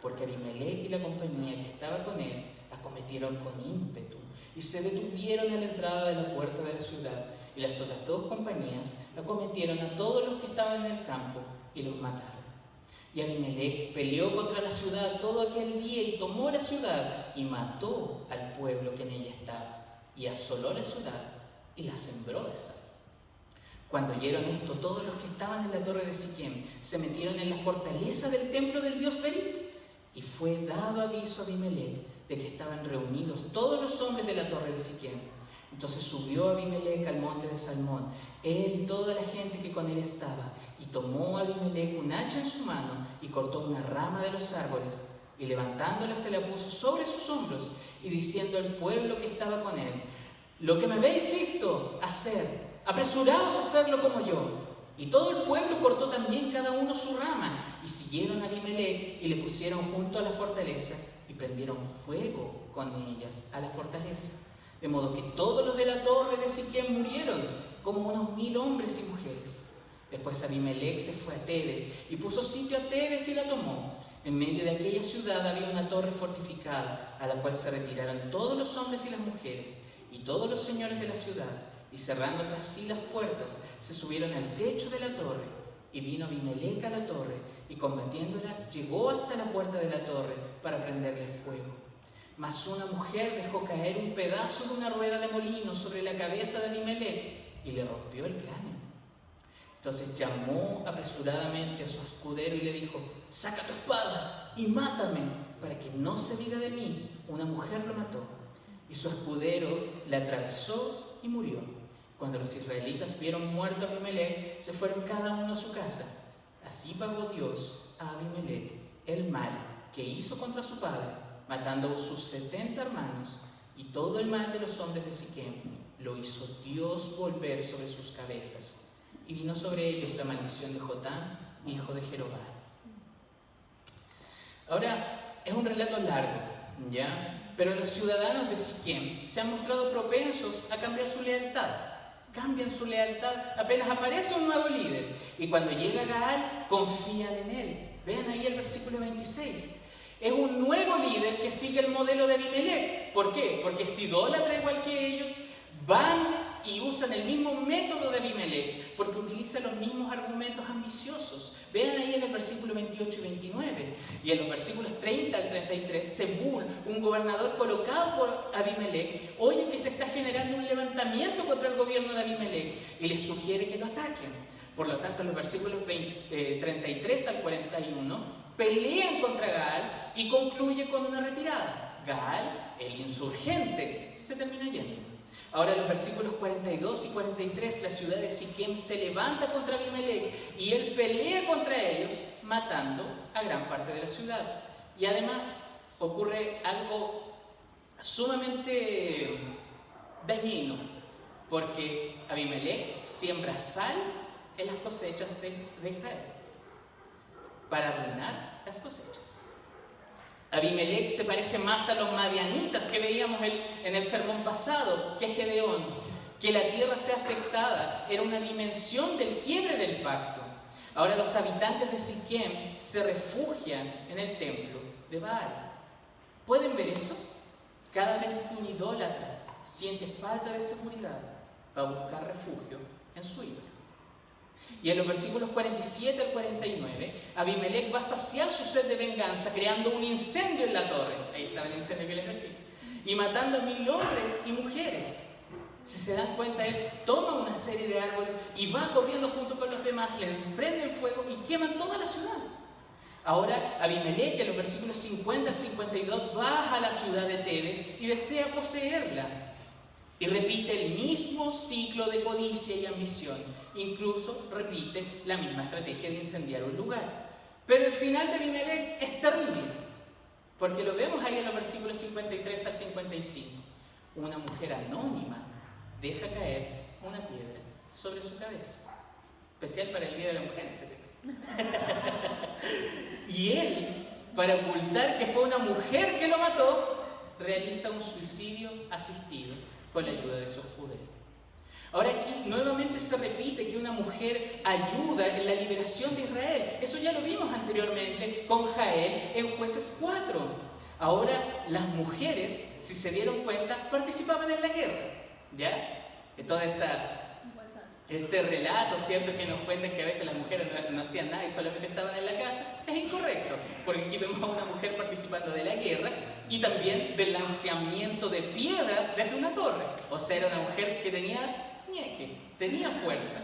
Porque Abimelec y la compañía que estaba con él acometieron con ímpetu y se detuvieron a la entrada de la puerta de la ciudad, y las otras 2 compañías acometieron a todos los que estaban en el campo y los mataron. Y Abimelec peleó contra la ciudad todo aquel día y tomó la ciudad y mató al pueblo que en ella estaba, y asoló la ciudad y la sembró de sal. Cuando oyeron esto, todos los que estaban en la torre de Siquem se metieron en la fortaleza del templo del dios Berit, y fue dado aviso a Abimelec de que estaban reunidos todos los hombres de la torre de Siquem. Entonces subió Abimelec al monte de Salmón, él y toda la gente que con él estaba, y tomó Abimelec un hacha en su mano y cortó una rama de los árboles, y levantándola se la puso sobre sus hombros, y diciendo al pueblo que estaba con él: lo que me habéis visto hacer, apresuraos a hacerlo como yo. Y todo el pueblo cortó también cada uno su rama, y siguieron a Abimelec y le pusieron junto a la fortaleza, y prendieron fuego con ellas a la fortaleza. De modo que todos los de la torre de Siquem murieron, como unos 1000 hombres y mujeres. Después Abimelec se fue a Tebes y puso sitio a Tebes y la tomó. En medio de aquella ciudad había una torre fortificada, a la cual se retiraron todos los hombres y las mujeres y todos los señores de la ciudad. y cerrando tras sí las puertas, se subieron al techo de la torre. Y vino Abimelec a la torre, y combatiéndola, llegó hasta la puerta de la torre para prenderle fuego. Mas una mujer dejó caer un pedazo de una rueda de molino sobre la cabeza de Abimelec y le rompió el cráneo. Entonces llamó apresuradamente a su escudero y le dijo: saca tu espada y mátame, para que no se diga de mí, una mujer lo mató. Y su escudero le atravesó y murió. Cuando los israelitas vieron muerto a Abimelec, se fueron cada uno a su casa. Así pagó Dios a Abimelec el mal que hizo contra su padre, matando a sus 70 hermanos, y todo el mal de los hombres de Siquem lo hizo Dios volver sobre sus cabezas. Y vino sobre ellos la maldición de Jotam, hijo de Jerobal. Ahora, es un relato largo, ¿ya? Pero los ciudadanos de Siquem se han mostrado propensos a cambiar su lealtad. Cambian su lealtad apenas aparece un nuevo líder. Y cuando llega Gaal, confían en él. Vean ahí el versículo 26. Es un nuevo líder que sigue el modelo de Abimelec. ¿Por qué? Porque es idólatra igual que ellos. Van y usan el mismo método de Abimelec, porque utiliza los mismos argumentos ambiciosos. Vean ahí en el versículo 28 y 29. Y en los versículos 30 al 33, Zebul, un gobernador colocado por Abimelec, oye que se está generando un levantamiento contra el gobierno de Abimelec y les sugiere que lo ataquen. Por lo tanto, en los versículos 33 al 41, pelean contra Gaal y concluye con una retirada. Gaal, el insurgente, se termina yendo. Ahora en los versículos 42 y 43, la ciudad de Siquem se levanta contra Abimelec y él pelea contra ellos, matando a gran parte de la ciudad. Y además ocurre algo sumamente dañino, porque Abimelec siembra sal en las cosechas de Israel para arruinar las cosechas. Abimelec se parece más a los madianitas que veíamos en el sermón pasado que a Gedeón. Que la tierra sea afectada era una dimensión del quiebre del pacto. Ahora los habitantes de Siquem se refugian en el templo de Baal. ¿Pueden ver eso? Cada vez que un idólatra siente falta de seguridad, va a buscar refugio en su ídolo. Y en los versículos 47 al 49, Abimelec va a saciar su sed de venganza creando un incendio en la torre. Ahí estaba el incendio que les decía. Y matando a 1000 hombres y mujeres. Si se dan cuenta, él toma una serie de árboles y va corriendo junto con los demás, les prenden fuego y queman toda la ciudad. Ahora Abimelec, en los versículos 50 al 52, baja a la ciudad de Tebes y desea poseerla. Y repite el mismo ciclo de codicia y ambición. Incluso repite la misma estrategia de incendiar un lugar. Pero el final de Abimelec es terrible, porque lo vemos ahí en los versículos 53 al 55. Una mujer anónima deja caer una piedra sobre su cabeza. Especial para el Día de la Mujer este texto. Y él, para ocultar que fue una mujer que lo mató, realiza un suicidio asistido con la ayuda de su escudero. Ahora aquí nuevamente se repite que una mujer ayuda en la liberación de Israel. Eso ya lo vimos anteriormente con Jael en Jueces 4. Ahora las mujeres, si se dieron cuenta, participaban en la guerra. ¿Ya? Todo este relato, ¿cierto?, que nos cuentan que a veces las mujeres no hacían nada y solamente estaban en la casa, es incorrecto, porque aquí vemos a una mujer participando de la guerra y también del lanzamiento de piedras desde una torre. O sea, era una mujer que tenía fuerza.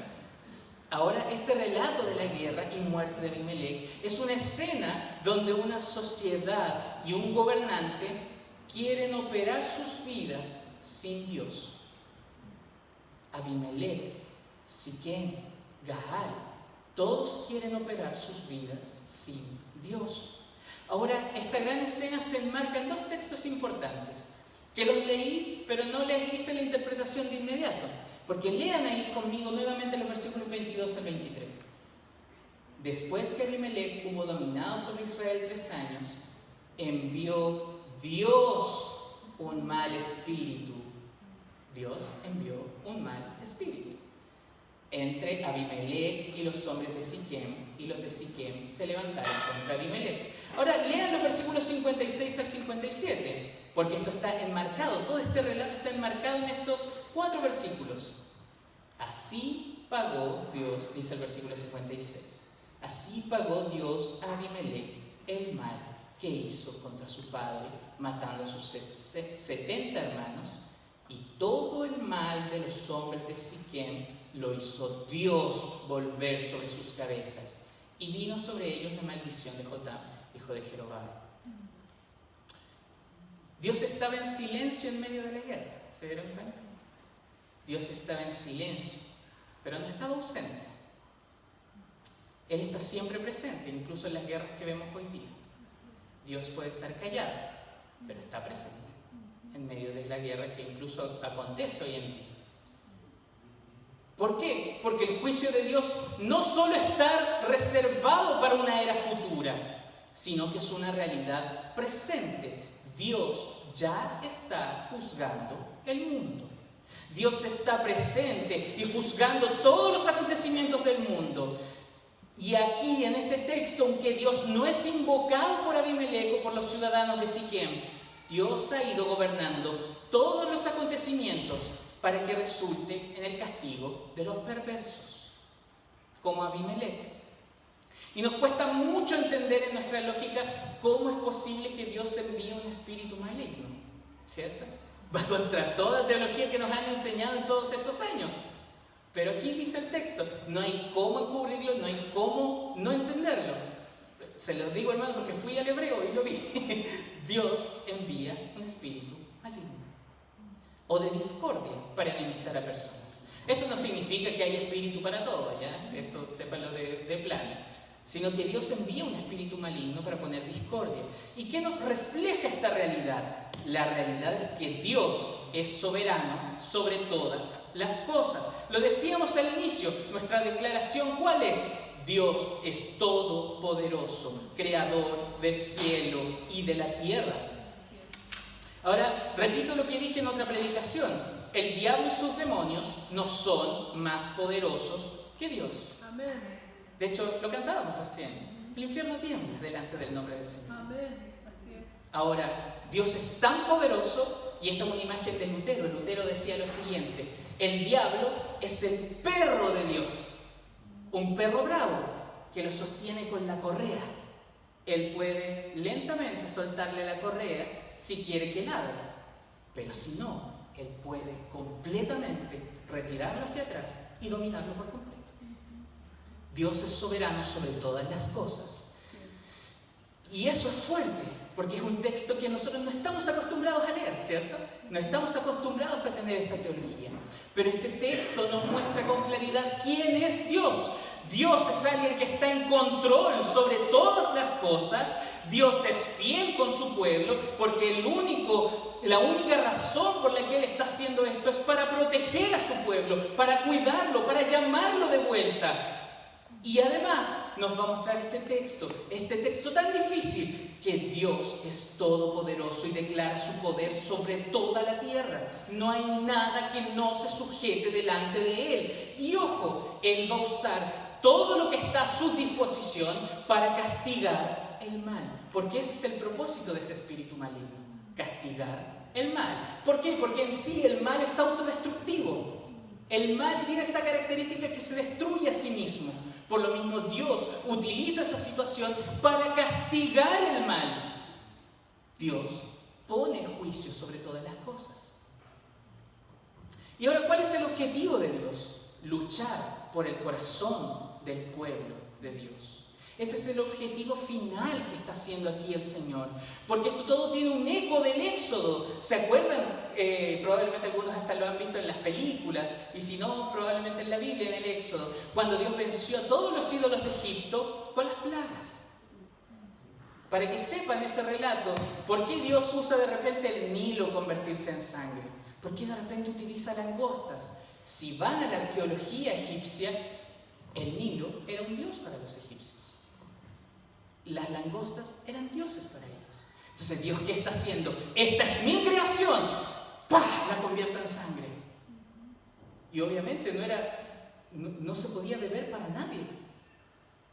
Ahora, este relato de la guerra y muerte de Abimelec es una escena donde una sociedad y un gobernante quieren operar sus vidas sin Dios. Abimelec, Siquem, Gaal, todos quieren operar sus vidas sin Dios. Ahora, esta gran escena se enmarca en 2 textos importantes, que los leí, pero no les hice la interpretación de inmediato, porque lean ahí conmigo nuevamente los versículos 22 al 23. Después que Abimelec hubo dominado sobre Israel 3 años, envió Dios un mal espíritu. Dios envió un mal espíritu entre Abimelec y los hombres de Siquem, y los de Siquem se levantaron contra Abimelec. Ahora, lean los versículos 56 al 57, porque esto está enmarcado, todo este relato está enmarcado en estos 4 versículos. Así pagó Dios, dice el versículo 56, así pagó Dios a Abimelech el mal que hizo contra su padre, matando a sus 70 hermanos, y todo el mal de los hombres de Siquem lo hizo Dios volver sobre sus cabezas, y vino sobre ellos la maldición de Jotam, hijo de Jerobabal. Dios estaba en silencio en medio de la guerra, ¿se dieron cuenta? Dios estaba en silencio, pero no estaba ausente. Él está siempre presente, incluso en las guerras que vemos hoy día. Dios puede estar callado, pero está presente en medio de la guerra que incluso acontece hoy en día. ¿Por qué? Porque el juicio de Dios no solo está reservado para una era futura, sino que es una realidad presente. Dios ya está juzgando el mundo. Dios está presente y juzgando todos los acontecimientos del mundo. Y aquí en este texto, aunque Dios no es invocado por Abimelech o por los ciudadanos de Siquem, Dios ha ido gobernando todos los acontecimientos para que resulte en el castigo de los perversos, como Abimelech. Y nos cuesta mucho entender en nuestra lógica cómo es posible que Dios envíe un espíritu maligno, ¿cierto? Va contra toda teología que nos han enseñado en todos estos años. Pero aquí dice el texto, no hay cómo encubrirlo, no hay cómo no entenderlo. Se lo digo, hermano, porque fui al hebreo y lo vi. Dios envía un espíritu maligno o de discordia para enemistar a personas. Esto no significa que haya espíritu para todo, ¿ya? Esto sépanlo de plano. Sino que Dios envía un espíritu maligno para poner discordia. ¿Y qué nos refleja esta realidad? La realidad es que Dios es soberano sobre todas las cosas. Lo decíamos al inicio, nuestra declaración, ¿cuál es? Dios es todopoderoso, creador del cielo y de la tierra. Ahora, repito lo que dije en otra predicación. El diablo y sus demonios no son más poderosos que Dios. Amén. De hecho, lo cantábamos recién. El infierno tiembla delante del nombre del Señor. Amén. Así es. Ahora, Dios es tan poderoso, y esta es una imagen de Lutero. Lutero decía lo siguiente: el diablo es el perro de Dios, un perro bravo que lo sostiene con la correa. Él puede lentamente soltarle la correa si quiere que ladre, pero si no, él puede completamente retirarlo hacia atrás y dominarlo por completo. Dios es soberano sobre todas las cosas. Y eso es fuerte, porque es un texto que nosotros no estamos acostumbrados a leer, ¿cierto? No estamos acostumbrados a tener esta teología. Pero este texto nos muestra con claridad quién es Dios. Dios es alguien que está en control sobre todas las cosas. Dios es fiel con su pueblo, porque la única razón por la que Él está haciendo esto es para proteger a su pueblo, para cuidarlo, para llamarlo de vuelta. Y además nos va a mostrar este texto tan difícil, que Dios es todopoderoso y declara su poder sobre toda la tierra. No hay nada que no se sujete delante de Él. Y ojo, Él va a usar todo lo que está a su disposición para castigar el mal. Porque ese es el propósito de ese espíritu maligno, castigar el mal. ¿Por qué? Porque en sí el mal es autodestructivo. El mal tiene esa característica que se destruye a sí mismo. Por lo mismo, Dios utiliza esa situación para castigar el mal. Dios pone juicio sobre todas las cosas. Y ahora, ¿cuál es el objetivo de Dios? Luchar por el corazón del pueblo de Dios. Ese es el objetivo final que está haciendo aquí el Señor. Porque esto todo tiene un eco del Éxodo. ¿Se acuerdan? Probablemente algunos hasta lo han visto en las películas. Y si no, probablemente en la Biblia, en el Éxodo. Cuando Dios venció a todos los ídolos de Egipto con las plagas. Para que sepan ese relato, ¿por qué Dios usa de repente el Nilo convertirse en sangre? ¿Por qué de repente utiliza langostas? Si van a la arqueología egipcia, el Nilo era un dios para los egipcios. Las langostas eran dioses para ellos. Entonces, ¿Dios qué está haciendo? Esta es mi creación. ¡Pah! La convierto en sangre. Y obviamente no se podía beber para nadie.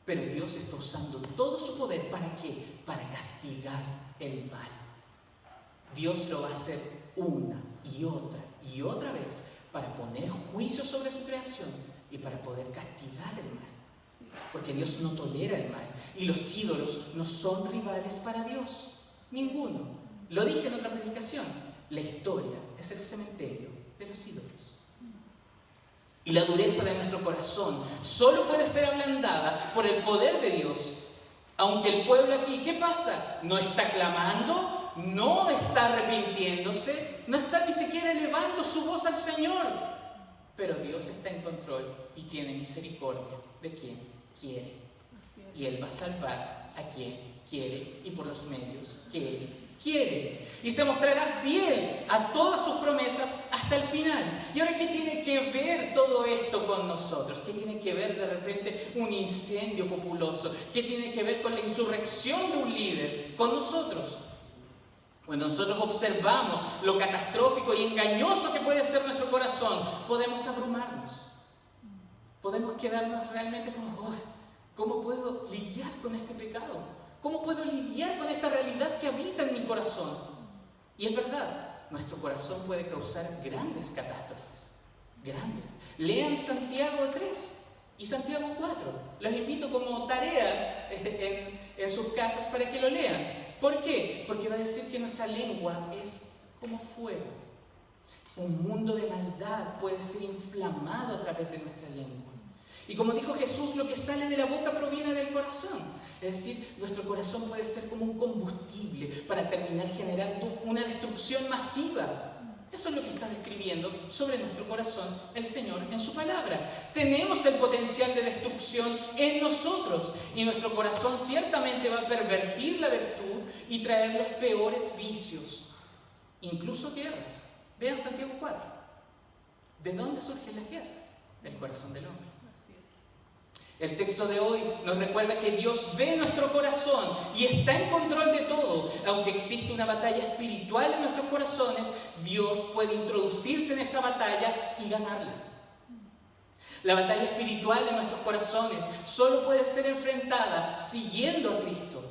Pero Dios está usando todo su poder. ¿Para qué? Para castigar el mal. Dios lo va a hacer una y otra vez para poner juicio sobre su creación y para poder castigar el mal. Porque Dios no tolera el mal y los ídolos no son rivales para Dios. Ninguno. Lo dije en otra predicación. La historia es el cementerio de los ídolos. Y la dureza de nuestro corazón solo puede ser ablandada por el poder de Dios. Aunque el pueblo aquí, ¿qué pasa? No está clamando, no está arrepintiéndose, no está ni siquiera elevando su voz al Señor. Pero Dios está en control y tiene misericordia de quien quiere. Y Él va a salvar a quien quiere y por los medios que Él quiere. Y se mostrará fiel a todas sus promesas hasta el final. ¿Y ahora qué tiene que ver todo esto con nosotros? ¿Qué tiene que ver de repente un incendio populoso? ¿Qué tiene que ver con la insurrección de un líder con nosotros? Cuando nosotros observamos lo catastrófico y engañoso que puede ser nuestro corazón, podemos abrumarnos. Podemos quedarnos realmente como, ¿cómo puedo lidiar con este pecado? ¿Cómo puedo lidiar con esta realidad que habita en mi corazón? Y es verdad, nuestro corazón puede causar grandes catástrofes. Grandes. Lean Santiago 3 y Santiago 4. Los invito como tarea en sus casas para que lo lean. ¿Por qué? Porque va a decir que nuestra lengua es como fuego. Un mundo de maldad puede ser inflamado a través de nuestra lengua. Y como dijo Jesús, lo que sale de la boca proviene del corazón. Es decir, nuestro corazón puede ser como un combustible para terminar generando una destrucción masiva. Eso es lo que está describiendo sobre nuestro corazón el Señor en su palabra. Tenemos el potencial de destrucción en nosotros y nuestro corazón ciertamente va a pervertir la virtud y traer los peores vicios, incluso guerras. Vean Santiago 4. ¿De dónde surgen las guerras? Del corazón del hombre. El texto de hoy nos recuerda que Dios ve nuestro corazón y está en control de todo. Aunque existe una batalla espiritual en nuestros corazones, Dios puede introducirse en esa batalla y ganarla. La batalla espiritual en nuestros corazones solo puede ser enfrentada siguiendo a Cristo.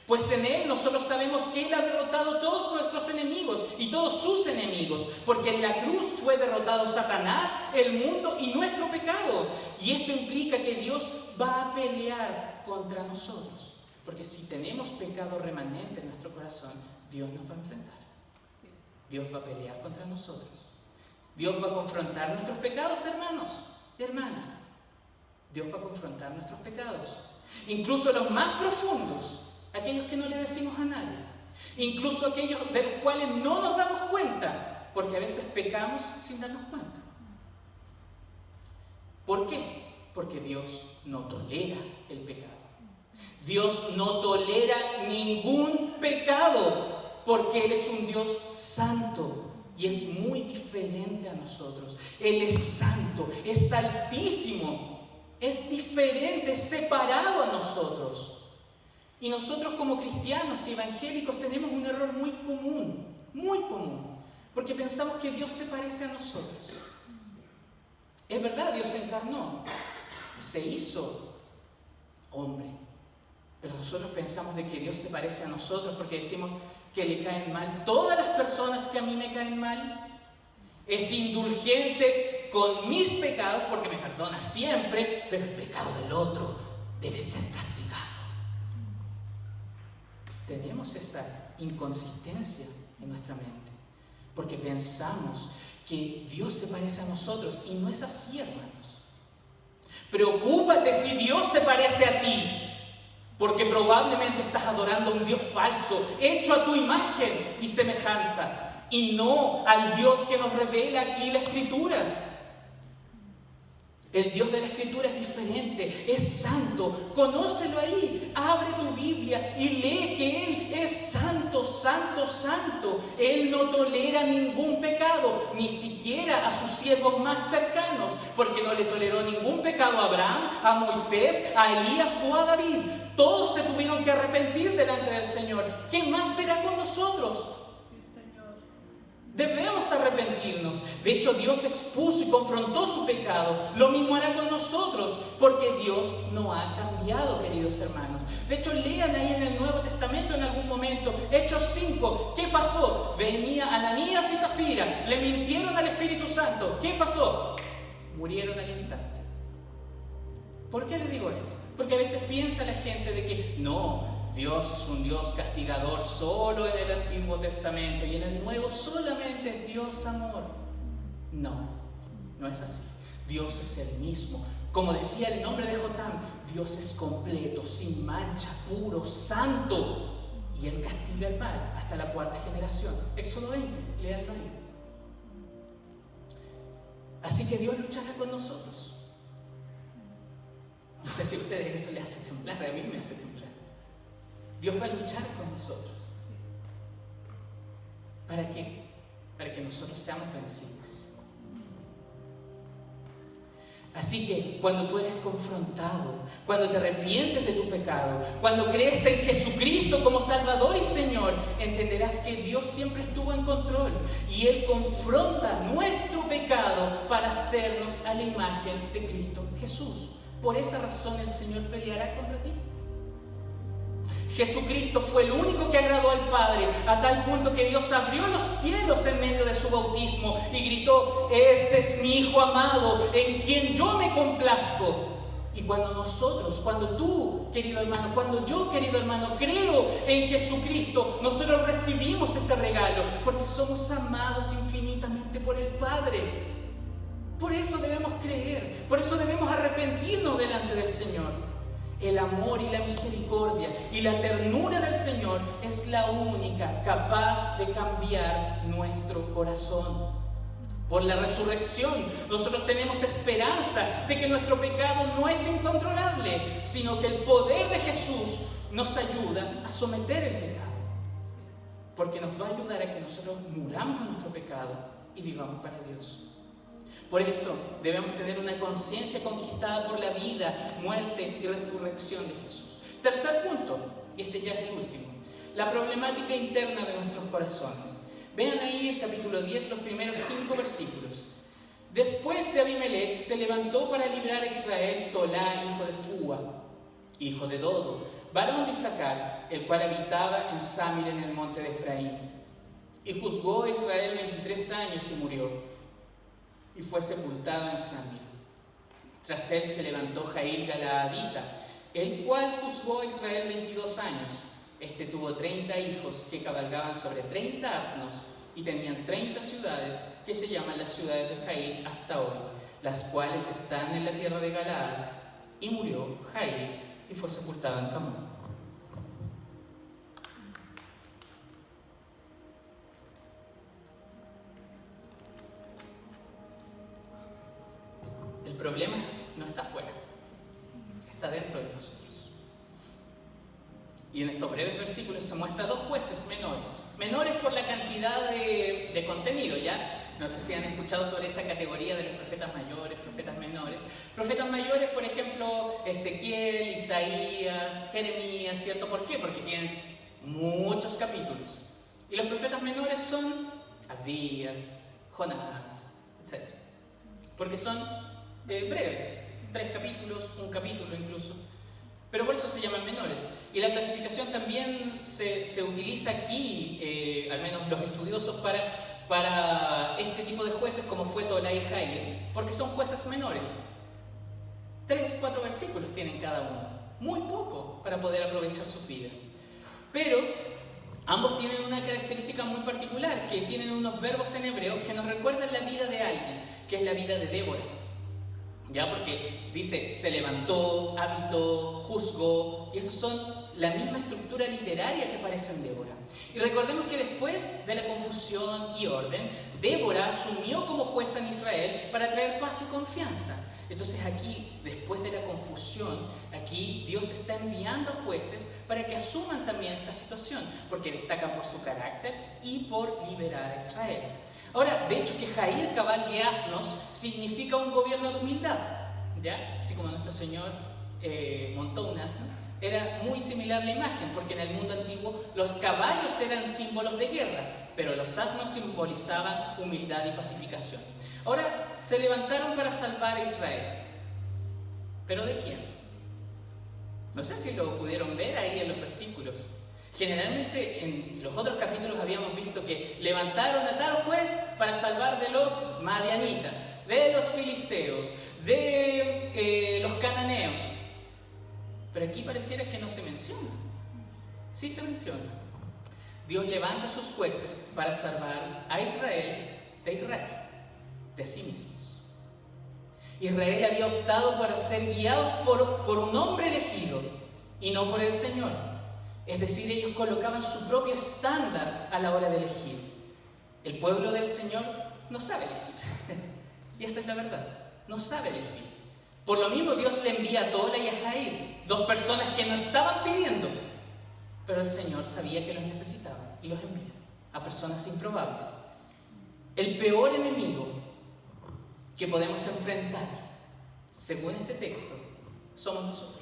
Pues en Él nosotros sabemos que Él ha derrotado todos nuestros enemigos y todos sus enemigos, porque en la cruz fue derrotado Satanás, el mundo y nuestro pecado. Y esto implica que Dios va a pelear contra nosotros, porque si tenemos pecado remanente en nuestro corazón, Dios nos va a enfrentar. Dios va a pelear contra nosotros. Dios va a confrontar nuestros pecados, hermanos y hermanas. Dios va a confrontar nuestros pecados, incluso los más profundos. Aquellos que no le decimos a nadie, incluso aquellos de los cuales no nos damos cuenta, porque a veces pecamos sin darnos cuenta. ¿Por qué? Porque Dios no tolera el pecado. Dios no tolera ningún pecado, porque Él es un Dios santo y es muy diferente a nosotros. Él es santo, es altísimo, es diferente, es separado a nosotros. Y nosotros como cristianos y evangélicos tenemos un error muy común, porque pensamos que Dios se parece a nosotros. Es verdad, Dios se encarnó y se hizo hombre, pero nosotros pensamos de que Dios se parece a nosotros porque decimos que le caen mal todas las personas que a mí me caen mal. Es indulgente con mis pecados porque me perdona siempre, pero el pecado del otro debe ser castigado. Tenemos esa inconsistencia en nuestra mente, porque pensamos que Dios se parece a nosotros, y no es así, hermanos. Preocúpate si Dios se parece a ti, porque probablemente estás adorando a un Dios falso, hecho a tu imagen y semejanza, y no al Dios que nos revela aquí la Escritura. El Dios de la Escritura es diferente, es santo. Conócelo ahí, abre tu Biblia y lee que Él es santo, santo, santo. Él no tolera ningún pecado, ni siquiera a sus siervos más cercanos, porque no le toleró ningún pecado a Abraham, a Moisés, a Elías o a David. Todos se tuvieron que arrepentir delante del Señor. ¿Qué más será con nosotros? Sí, Señor. Debemos arrepentirnos. De hecho, Dios expuso y confrontó su pecado. Lo mismo hará con nosotros, porque Dios no ha cambiado, queridos hermanos. De hecho, lean ahí en el Nuevo Testamento en algún momento, Hechos 5. ¿Qué pasó? Venía Ananías y Zafira, le mintieron al Espíritu Santo. ¿Qué pasó? Murieron al instante. ¿Por qué les digo esto? Porque a veces piensa la gente de que no, Dios es un Dios castigador solo en el Antiguo Testamento y en el Nuevo solamente es Dios amor. No, no es así. Dios es el mismo. Como decía el nombre de Jotam, Dios es completo, sin mancha, puro, santo. Y Él castiga el mal hasta la 4ª generación. Éxodo 20, léanlo ahí. Así que Dios luchará con nosotros. No sé si a ustedes eso les hace temblar, a mí me hace temblar. Dios va a luchar con nosotros. ¿Para qué? Para que nosotros seamos vencidos. Así que cuando tú eres confrontado, cuando te arrepientes de tu pecado, cuando crees en Jesucristo como Salvador y Señor, entenderás que Dios siempre estuvo en control y Él confronta nuestro pecado para hacernos a la imagen de Cristo Jesús. Por esa razón el Señor peleará contra ti. Jesucristo fue el único que agradó al Padre, a tal punto que Dios abrió los cielos en medio de su bautismo y gritó: este es mi Hijo amado, en quien yo me complazco. Y cuando tú, querido hermano, cuando yo, querido hermano, creo en Jesucristo, nosotros recibimos ese regalo, porque somos amados infinitamente por el Padre. Por eso debemos creer, por eso debemos arrepentirnos delante del Señor. El amor y la misericordia y la ternura del Señor es la única capaz de cambiar nuestro corazón. Por la resurrección, nosotros tenemos esperanza de que nuestro pecado no es incontrolable, sino que el poder de Jesús nos ayuda a someter el pecado. Porque nos va a ayudar a que nosotros muramos a nuestro pecado y vivamos para Dios. Por esto debemos tener una conciencia conquistada por la vida, muerte y resurrección de Jesús. Tercer punto, y este ya es el último, la problemática interna de nuestros corazones. Vean ahí el capítulo 10, los primeros 5 versículos. Después de Abimelech se levantó para librar a Israel Tolá, hijo de Fúa, hijo de Dodo, varón de Isaacar, el cual habitaba en Samir en el monte de Efraín. Y juzgó a Israel 23 años y murió. Y fue sepultado en Samir. Tras él se levantó Jair Galaadita, el cual juzgó a Israel 22 años. Este tuvo 30 hijos que cabalgaban sobre 30 asnos y tenían 30 ciudades que se llaman las ciudades de Jair hasta hoy, las cuales están en la tierra de Galaad. Y murió Jair y fue sepultado en Camón. El problema no está afuera, está dentro de nosotros. Y en estos breves versículos se muestra 2 jueces menores. Menores por la cantidad de contenido, ¿ya? No sé si han escuchado sobre esa categoría de los profetas mayores, profetas menores. Profetas mayores, por ejemplo, Ezequiel, Isaías, Jeremías, ¿cierto? ¿Por qué? Porque tienen muchos capítulos. Y los profetas menores son Abdías, Jonás, etc. Porque son breves, 3 capítulos, 1 capítulo incluso. Pero por eso se llaman menores. Y la clasificación también se utiliza aquí, al menos los estudiosos, para este tipo de jueces como fue Tolá y Jair, porque son jueces menores. 3, 4 versículos tienen cada uno. Muy poco para poder aprovechar sus vidas. Pero ambos tienen una característica muy particular, que tienen unos verbos en hebreo que nos recuerdan la vida de alguien, que es la vida de Débora. Ya, porque dice, se levantó, habitó, juzgó, y esos son la misma estructura literaria que aparece en Débora. Y recordemos que después de la confusión y orden, Débora asumió como jueza en Israel para traer paz y confianza. Entonces aquí, después de la confusión, aquí Dios está enviando jueces para que asuman también esta situación, porque destacan por su carácter y por liberar a Israel. Ahora, de hecho, que Jair cabalgue asnos significa un gobierno de humildad, ¿ya? Así como nuestro Señor montó un asno, Era muy similar la imagen, porque en el mundo antiguo los caballos eran símbolos de guerra, pero los asnos simbolizaban humildad y pacificación. Ahora, se levantaron para salvar a Israel. ¿Pero de quién? No sé si lo pudieron ver ahí en los versículos. Generalmente en los otros capítulos habíamos visto que levantaron a tal juez para salvar de los madianitas, de los filisteos, de los cananeos. Pero aquí pareciera que no se menciona. Sí se menciona. Dios levanta a sus jueces para salvar a Israel, de sí mismos. Israel había optado por ser guiados por un hombre elegido y no por el Señor. Es decir, ellos colocaban su propio estándar a la hora de elegir. El pueblo del Señor no sabe elegir. Y esa es la verdad. No sabe elegir. Por lo mismo Dios le envía a Tola y a Jair, dos personas que no estaban pidiendo. Pero el Señor sabía que los necesitaban y los envía a personas improbables. El peor enemigo que podemos enfrentar, según este texto, somos nosotros.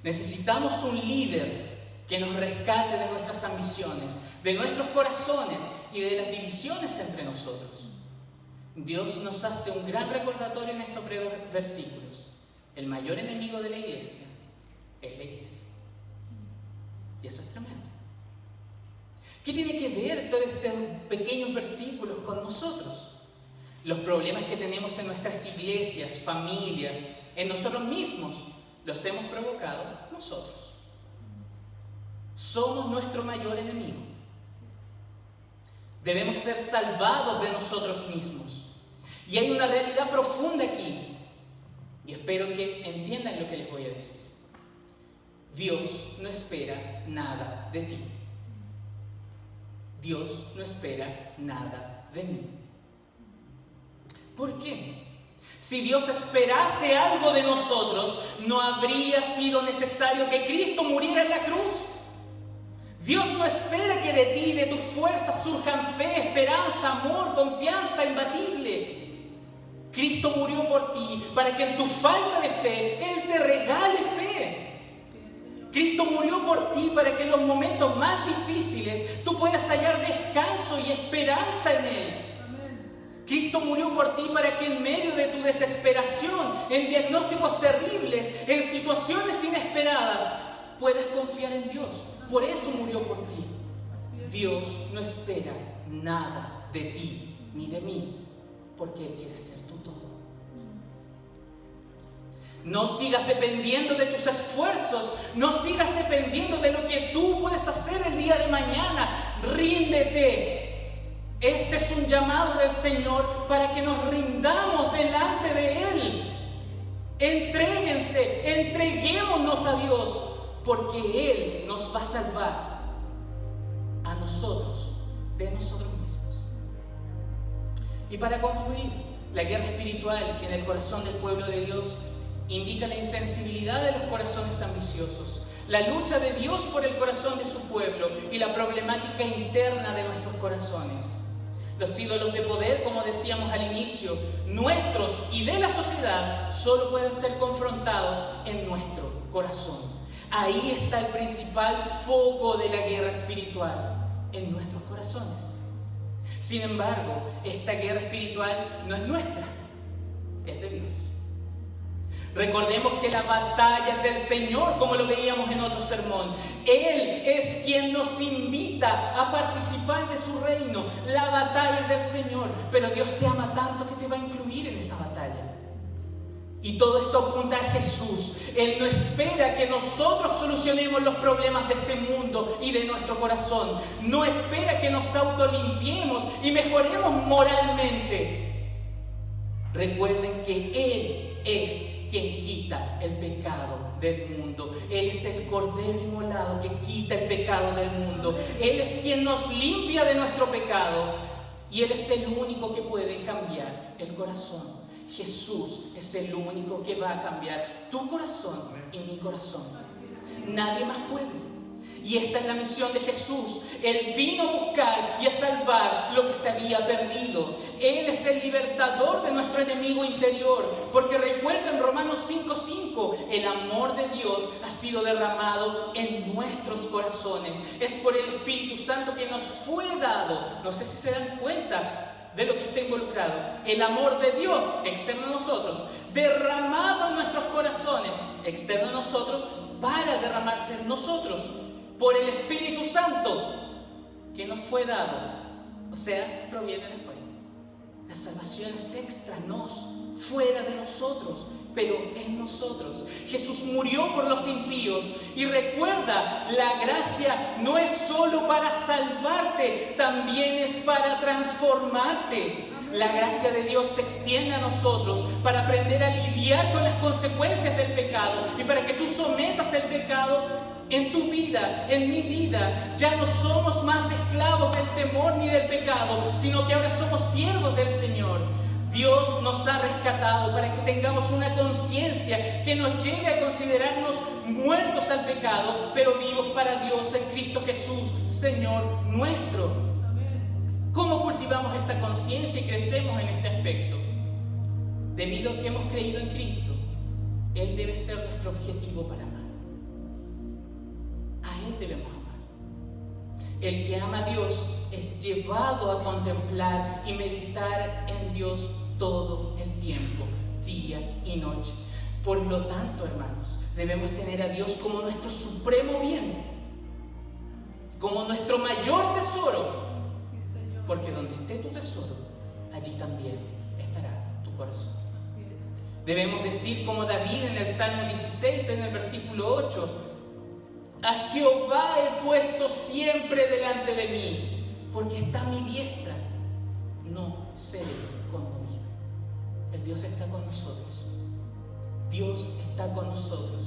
Necesitamos un líder que nos rescate de nuestras ambiciones, de nuestros corazones y de las divisiones entre nosotros. Dios nos hace un gran recordatorio en estos breves versículos. El mayor enemigo de la iglesia es la iglesia. Y eso es tremendo. ¿Qué tiene que ver todos estos pequeños versículos con nosotros? Los problemas que tenemos en nuestras iglesias, familias, en nosotros mismos, los hemos provocado nosotros. Somos nuestro mayor enemigo. Debemos ser salvados de nosotros mismos. Y hay una realidad profunda aquí. Y espero que entiendan lo que les voy a decir. Dios no espera nada de ti. Dios no espera nada de mí. ¿Por qué? Si Dios esperase algo de nosotros, no habría sido necesario que Cristo muriera en la cruz. Dios no espera que de ti y de tus fuerzas surjan fe, esperanza, amor, confianza imbatible. Cristo murió por ti para que en tu falta de fe Él te regale fe. Cristo murió por ti para que en los momentos más difíciles tú puedas hallar descanso y esperanza en Él. Cristo murió por ti para que en medio de tu desesperación, en diagnósticos terribles, en situaciones inesperadas, puedas confiar en Dios. Por eso murió por ti. Dios no espera nada de ti ni de mí, porque Él quiere ser tu todo. No sigas dependiendo de tus esfuerzos, no sigas dependiendo de lo que tú puedes hacer el día de mañana. Ríndete. Este es un llamado del Señor para que nos rindamos delante de Él. Entréguense, entreguémonos a Dios, porque Él nos va a salvar a nosotros, de nosotros mismos. Y para concluir, la guerra espiritual en el corazón del pueblo de Dios indica la insensibilidad de los corazones ambiciosos, la lucha de Dios por el corazón de su pueblo y la problemática interna de nuestros corazones. Los ídolos de poder, como decíamos al inicio, nuestros y de la sociedad, solo pueden ser confrontados en nuestro corazón. Ahí está el principal foco de la guerra espiritual, en nuestros corazones. Sin embargo, esta guerra espiritual no es nuestra, es de Dios. Recordemos que la batalla es del Señor, como lo veíamos en otro sermón. Él es quien nos invita a participar de su reino. La batalla es del Señor, pero Dios te ama tanto que te va a incluir en esa batalla. Y todo esto apunta a Jesús. Él no espera que nosotros solucionemos los problemas de este mundo y de nuestro corazón. No espera que nos autolimpiemos y mejoremos moralmente. Recuerden que Él es quien quita el pecado del mundo. Él es el Cordero inmolado que quita el pecado del mundo. Él es quien nos limpia de nuestro pecado. Y Él es el único que puede cambiar el corazón. Jesús es el único que va a cambiar tu corazón y mi corazón. Nadie más puede. Y esta es la misión de Jesús. Él vino a buscar y a salvar lo que se había perdido. Él es el libertador de nuestro enemigo interior. Porque recuerden Romanos 5:5. el amor de Dios ha sido derramado en nuestros corazones. Es por el Espíritu Santo que nos fue dado. No sé si se dan cuenta de lo que está involucrado. El amor de Dios, externo a nosotros, derramado en nuestros corazones, externo a nosotros, para derramarse en nosotros por el Espíritu Santo que nos fue dado. O sea, proviene de fuera. La salvación es extra nos, fuera de nosotros, pero en nosotros. Jesús murió por los impíos. Y recuerda, la gracia no es solo para salvarte, también es para transformarte. La gracia de Dios se extiende a nosotros para aprender a lidiar con las consecuencias del pecado y para que tú sometas el pecado en tu vida, en mi vida. Ya no somos más esclavos del temor ni del pecado, sino que ahora somos siervos del Señor. Dios nos ha rescatado para que tengamos una conciencia que nos lleve a considerarnos muertos al pecado, pero vivos para Dios en Cristo Jesús, Señor nuestro. ¿Cómo cultivamos esta conciencia y crecemos en este aspecto? Debido a que hemos creído en Cristo, Él debe ser nuestro objetivo para amar. A Él debemos amar. El que ama a Dios es llevado a contemplar y meditar en Dios todo el tiempo, día y noche. Por lo tanto, hermanos, debemos tener a Dios como nuestro supremo bien, como nuestro mayor tesoro. Porque donde esté tu tesoro, allí también estará tu corazón. Debemos decir como David en el Salmo 16, en el versículo 8: a Jehová he puesto siempre delante de mí, porque está a mi diestra, no seré conmovido. El Dios está con nosotros. Dios está con nosotros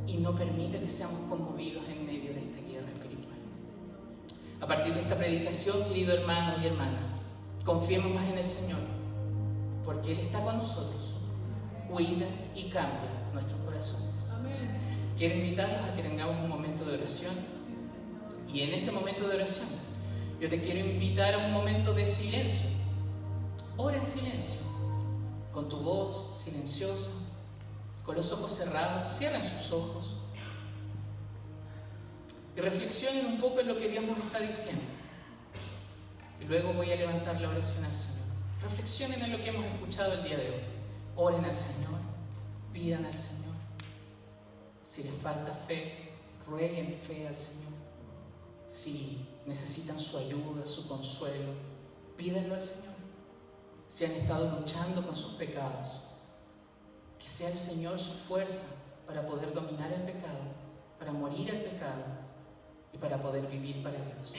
y no permite que seamos conmovidos en medio de esta guerra espiritual. A partir de esta predicación, querido hermano y hermana, confiemos más en el Señor, porque Él está con nosotros, cuida y cambia nuestros corazones. Amén. Quiero invitarlos a que tengamos un momento de oración, y en ese momento de oración yo te quiero invitar a un momento de silencio. Ora en silencio, con tu voz silenciosa, con los ojos cerrados. Cierren sus ojos y reflexionen un poco en lo que Dios nos está diciendo. Y luego voy a levantar la oración al Señor. Reflexionen en lo que hemos escuchado el día de hoy. Oren al Señor, pidan al Señor. Si les falta fe, rueguen fe al Señor. Si necesitan su ayuda, su consuelo, pídanlo al Señor. Si han estado luchando con sus pecados, que sea el Señor su fuerza para poder dominar el pecado, para morir al pecado y para poder vivir para Dios.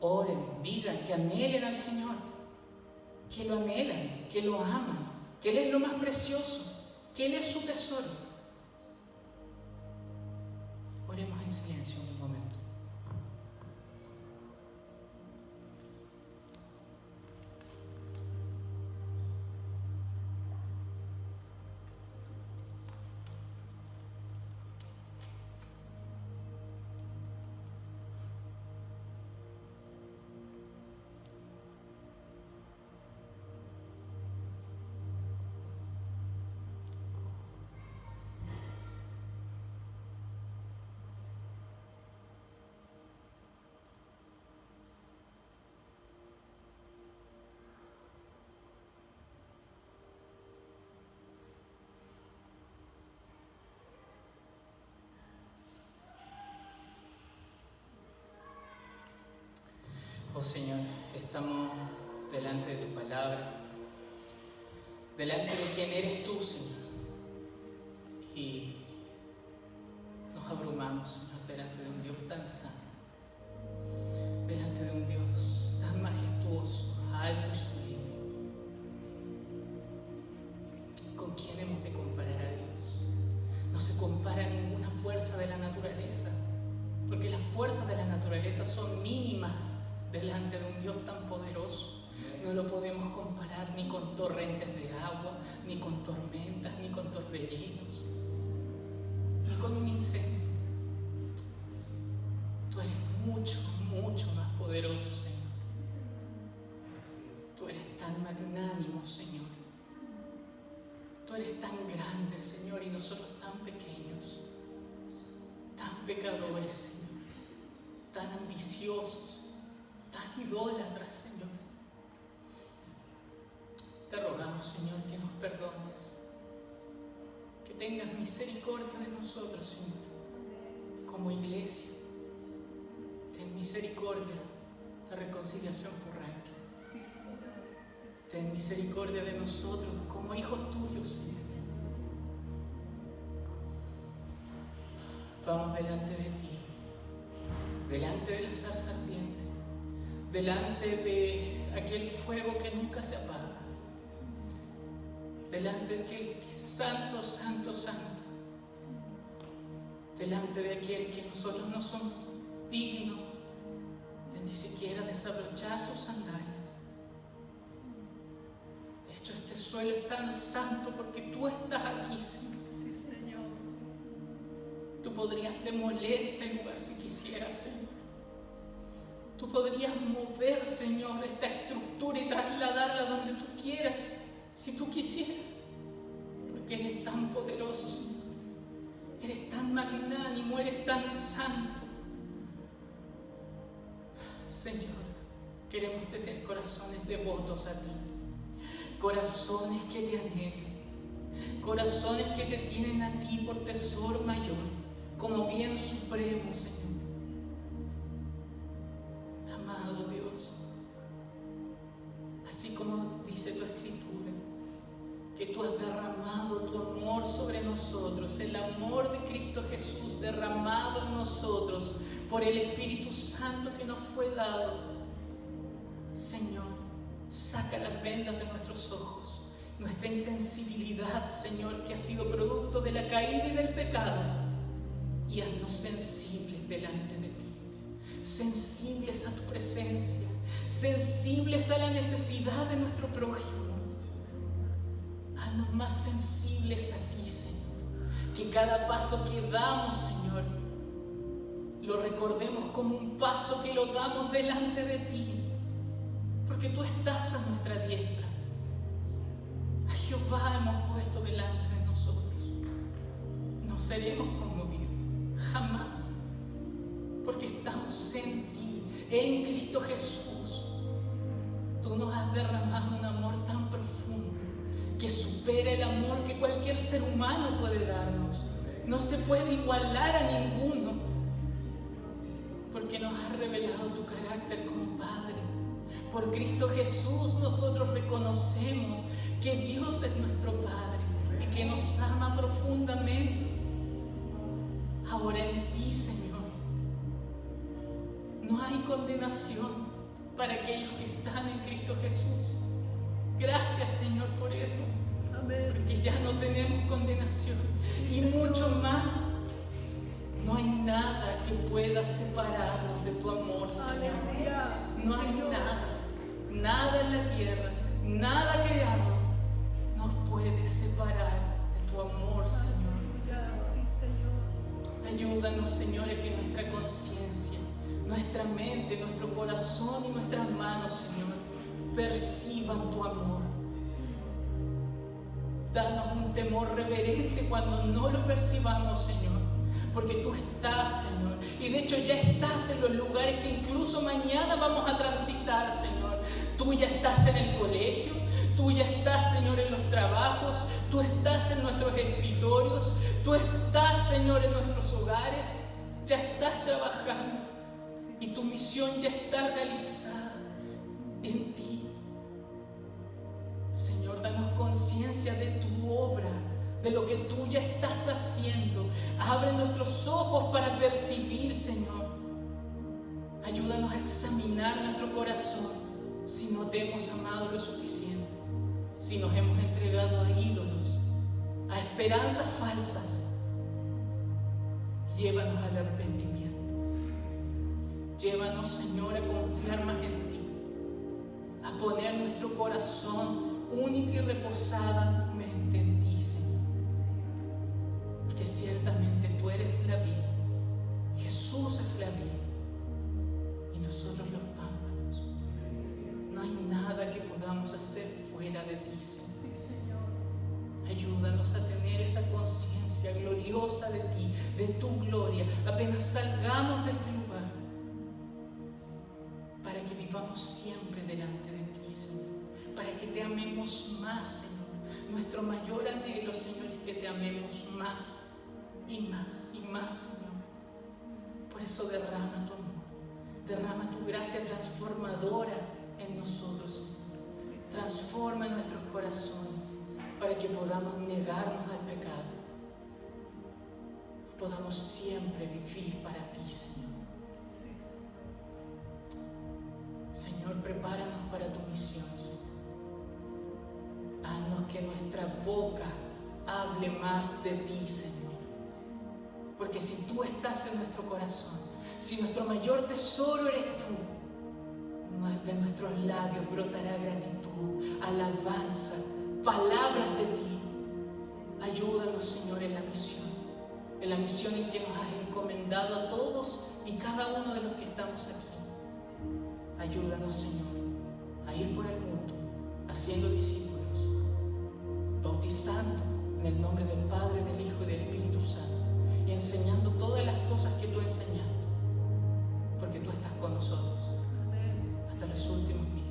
Oren, digan que anhelen al Señor, que lo anhelan, que lo aman, que Él es lo más precioso, que Él es su tesoro. Oremos en silencio un momento. Oh Señor, estamos delante de tu palabra, delante de quien eres tú, Señor, y nos abrumamos, Señor, delante de un Dios tan santo, delante de un Dios tan majestuoso, alto y sublime. ¿Con quién hemos de comparar a Dios? No se compara ninguna fuerza de la naturaleza, porque las fuerzas de la naturaleza son mínimas delante de un Dios tan poderoso. No lo podemos comparar ni con torrentes de agua, ni con tormentas, ni con torbellinos, ni con un incendio. Tú eres mucho, mucho más poderoso, Señor. Tú eres tan magnánimo, Señor. Tú eres tan grande, Señor, y nos pecadores, Señor, tan ambiciosos, tan idólatras, Señor. Te rogamos, Señor, que nos perdones, que tengas misericordia de nosotros, Señor, como iglesia. Ten misericordia de Reconciliación Purranque. Ten misericordia de nosotros como hijos tuyos, Señor. Vamos delante de ti, delante de la zarza ardiente, delante de aquel fuego que nunca se apaga, delante de aquel que es santo, santo, santo, delante de aquel que nosotros no somos dignos de ni siquiera desabrochar sus sandalias. De hecho, este suelo es tan santo porque tú estás aquí, Señor. Tú podrías demoler este lugar si quisieras, Señor. Tú podrías mover, Señor, esta estructura y trasladarla donde tú quieras, si tú quisieras. Porque eres tan poderoso, Señor. Eres tan magnánimo, eres tan santo. Señor, queremos tener corazones devotos a ti. Corazones que te anhelen. Corazones que te tienen a ti por tesoro mayor, como bien supremo, Señor. Amado Dios, así como dice tu Escritura, que tú has derramado tu amor sobre nosotros, el amor de Cristo Jesús derramado en nosotros por el Espíritu Santo que nos fue dado. Señor, saca las vendas de nuestros ojos, nuestra insensibilidad, Señor, que ha sido producto de la caída y del pecado, y haznos sensibles delante de ti, sensibles a tu presencia, sensibles a la necesidad de nuestro prójimo. Haznos más sensibles a ti, Señor, que cada paso que damos, Señor, lo recordemos como un paso que lo damos delante de ti, porque tú estás a nuestra diestra. A Jehová hemos puesto delante de nosotros. No seremos conmovidos, jamás, porque estamos en ti, en Cristo Jesús. Tú nos has derramado un amor tan profundo que supera el amor que cualquier ser humano puede darnos. No se puede igualar a ninguno, porque nos has revelado tu carácter como Padre. Por Cristo Jesús nosotros reconocemos que Dios es nuestro Padre y que nos ama profundamente. Ahora en ti, Señor, no hay condenación para aquellos que están en Cristo Jesús. Gracias, Señor, por eso. Amén. Porque ya no tenemos condenación. Y mucho más, no hay nada que pueda separarnos de tu amor, Señor. Aleluya. Sí, No hay Señor. nada en la tierra, nada creado nos puede separar de tu amor, Señor. Aleluya. Sí, Señor. Ayúdanos, Señor, a que nuestra conciencia, nuestra mente, nuestro corazón y nuestras manos, Señor, perciban tu amor. Danos un temor reverente cuando no lo percibamos, Señor, porque tú estás, Señor, y de hecho ya estás en los lugares que incluso mañana vamos a transitar, Señor. Tú ya estás en el colegio, tú ya estás, Señor, en los trabajos, tú estás en nuestros escritorios, tú estás, Señor, en nuestros hogares, ya estás trabajando y tu misión ya está realizada en ti. Señor, danos conciencia de tu obra, de lo que tú ya estás haciendo. Abre nuestros ojos para percibir, Señor. Ayúdanos a examinar nuestro corazón si no te hemos amado lo suficiente, si nos hemos entregado a ídolos, a esperanzas falsas. Llévanos al arrepentimiento. Llévanos, Señor, a confiar más en ti, a poner nuestro corazón única y reposadamente en ti, Señor. Porque ciertamente tú eres la vida, Jesús es la vida y nosotros los pámpanos. No hay nada que podamos hacer fuera de ti, Señor. Sí, Señor. Ayúdanos a tener esa conciencia gloriosa gloriosa de ti, de tu gloria, apenas salgamos de este lugar, para que vivamos siempre delante de ti, Señor, para que te amemos más, Señor. Nuestro mayor anhelo, Señor, es que te amemos más y más y más, Señor. Por eso derrama tu amor, derrama tu gracia transformadora en nosotros, Señor. Transforma nuestros corazones para que podamos negarnos al pecado, podamos siempre vivir para ti, Señor. Señor, prepáranos para tu misión, Señor. Haznos que nuestra boca hable más de ti, Señor. Porque si tú estás en nuestro corazón, si nuestro mayor tesoro eres tú, de nuestros labios brotará gratitud, alabanza, palabras de ti. Ayúdanos, Señor, en la misión en que nos has encomendado a todos y cada uno de los que estamos aquí. Ayúdanos, Señor, a ir por el mundo haciendo discípulos, bautizando en el nombre del Padre, del Hijo y del Espíritu Santo, y enseñando todas las cosas que tú enseñaste, porque tú estás con nosotros hasta los últimos días.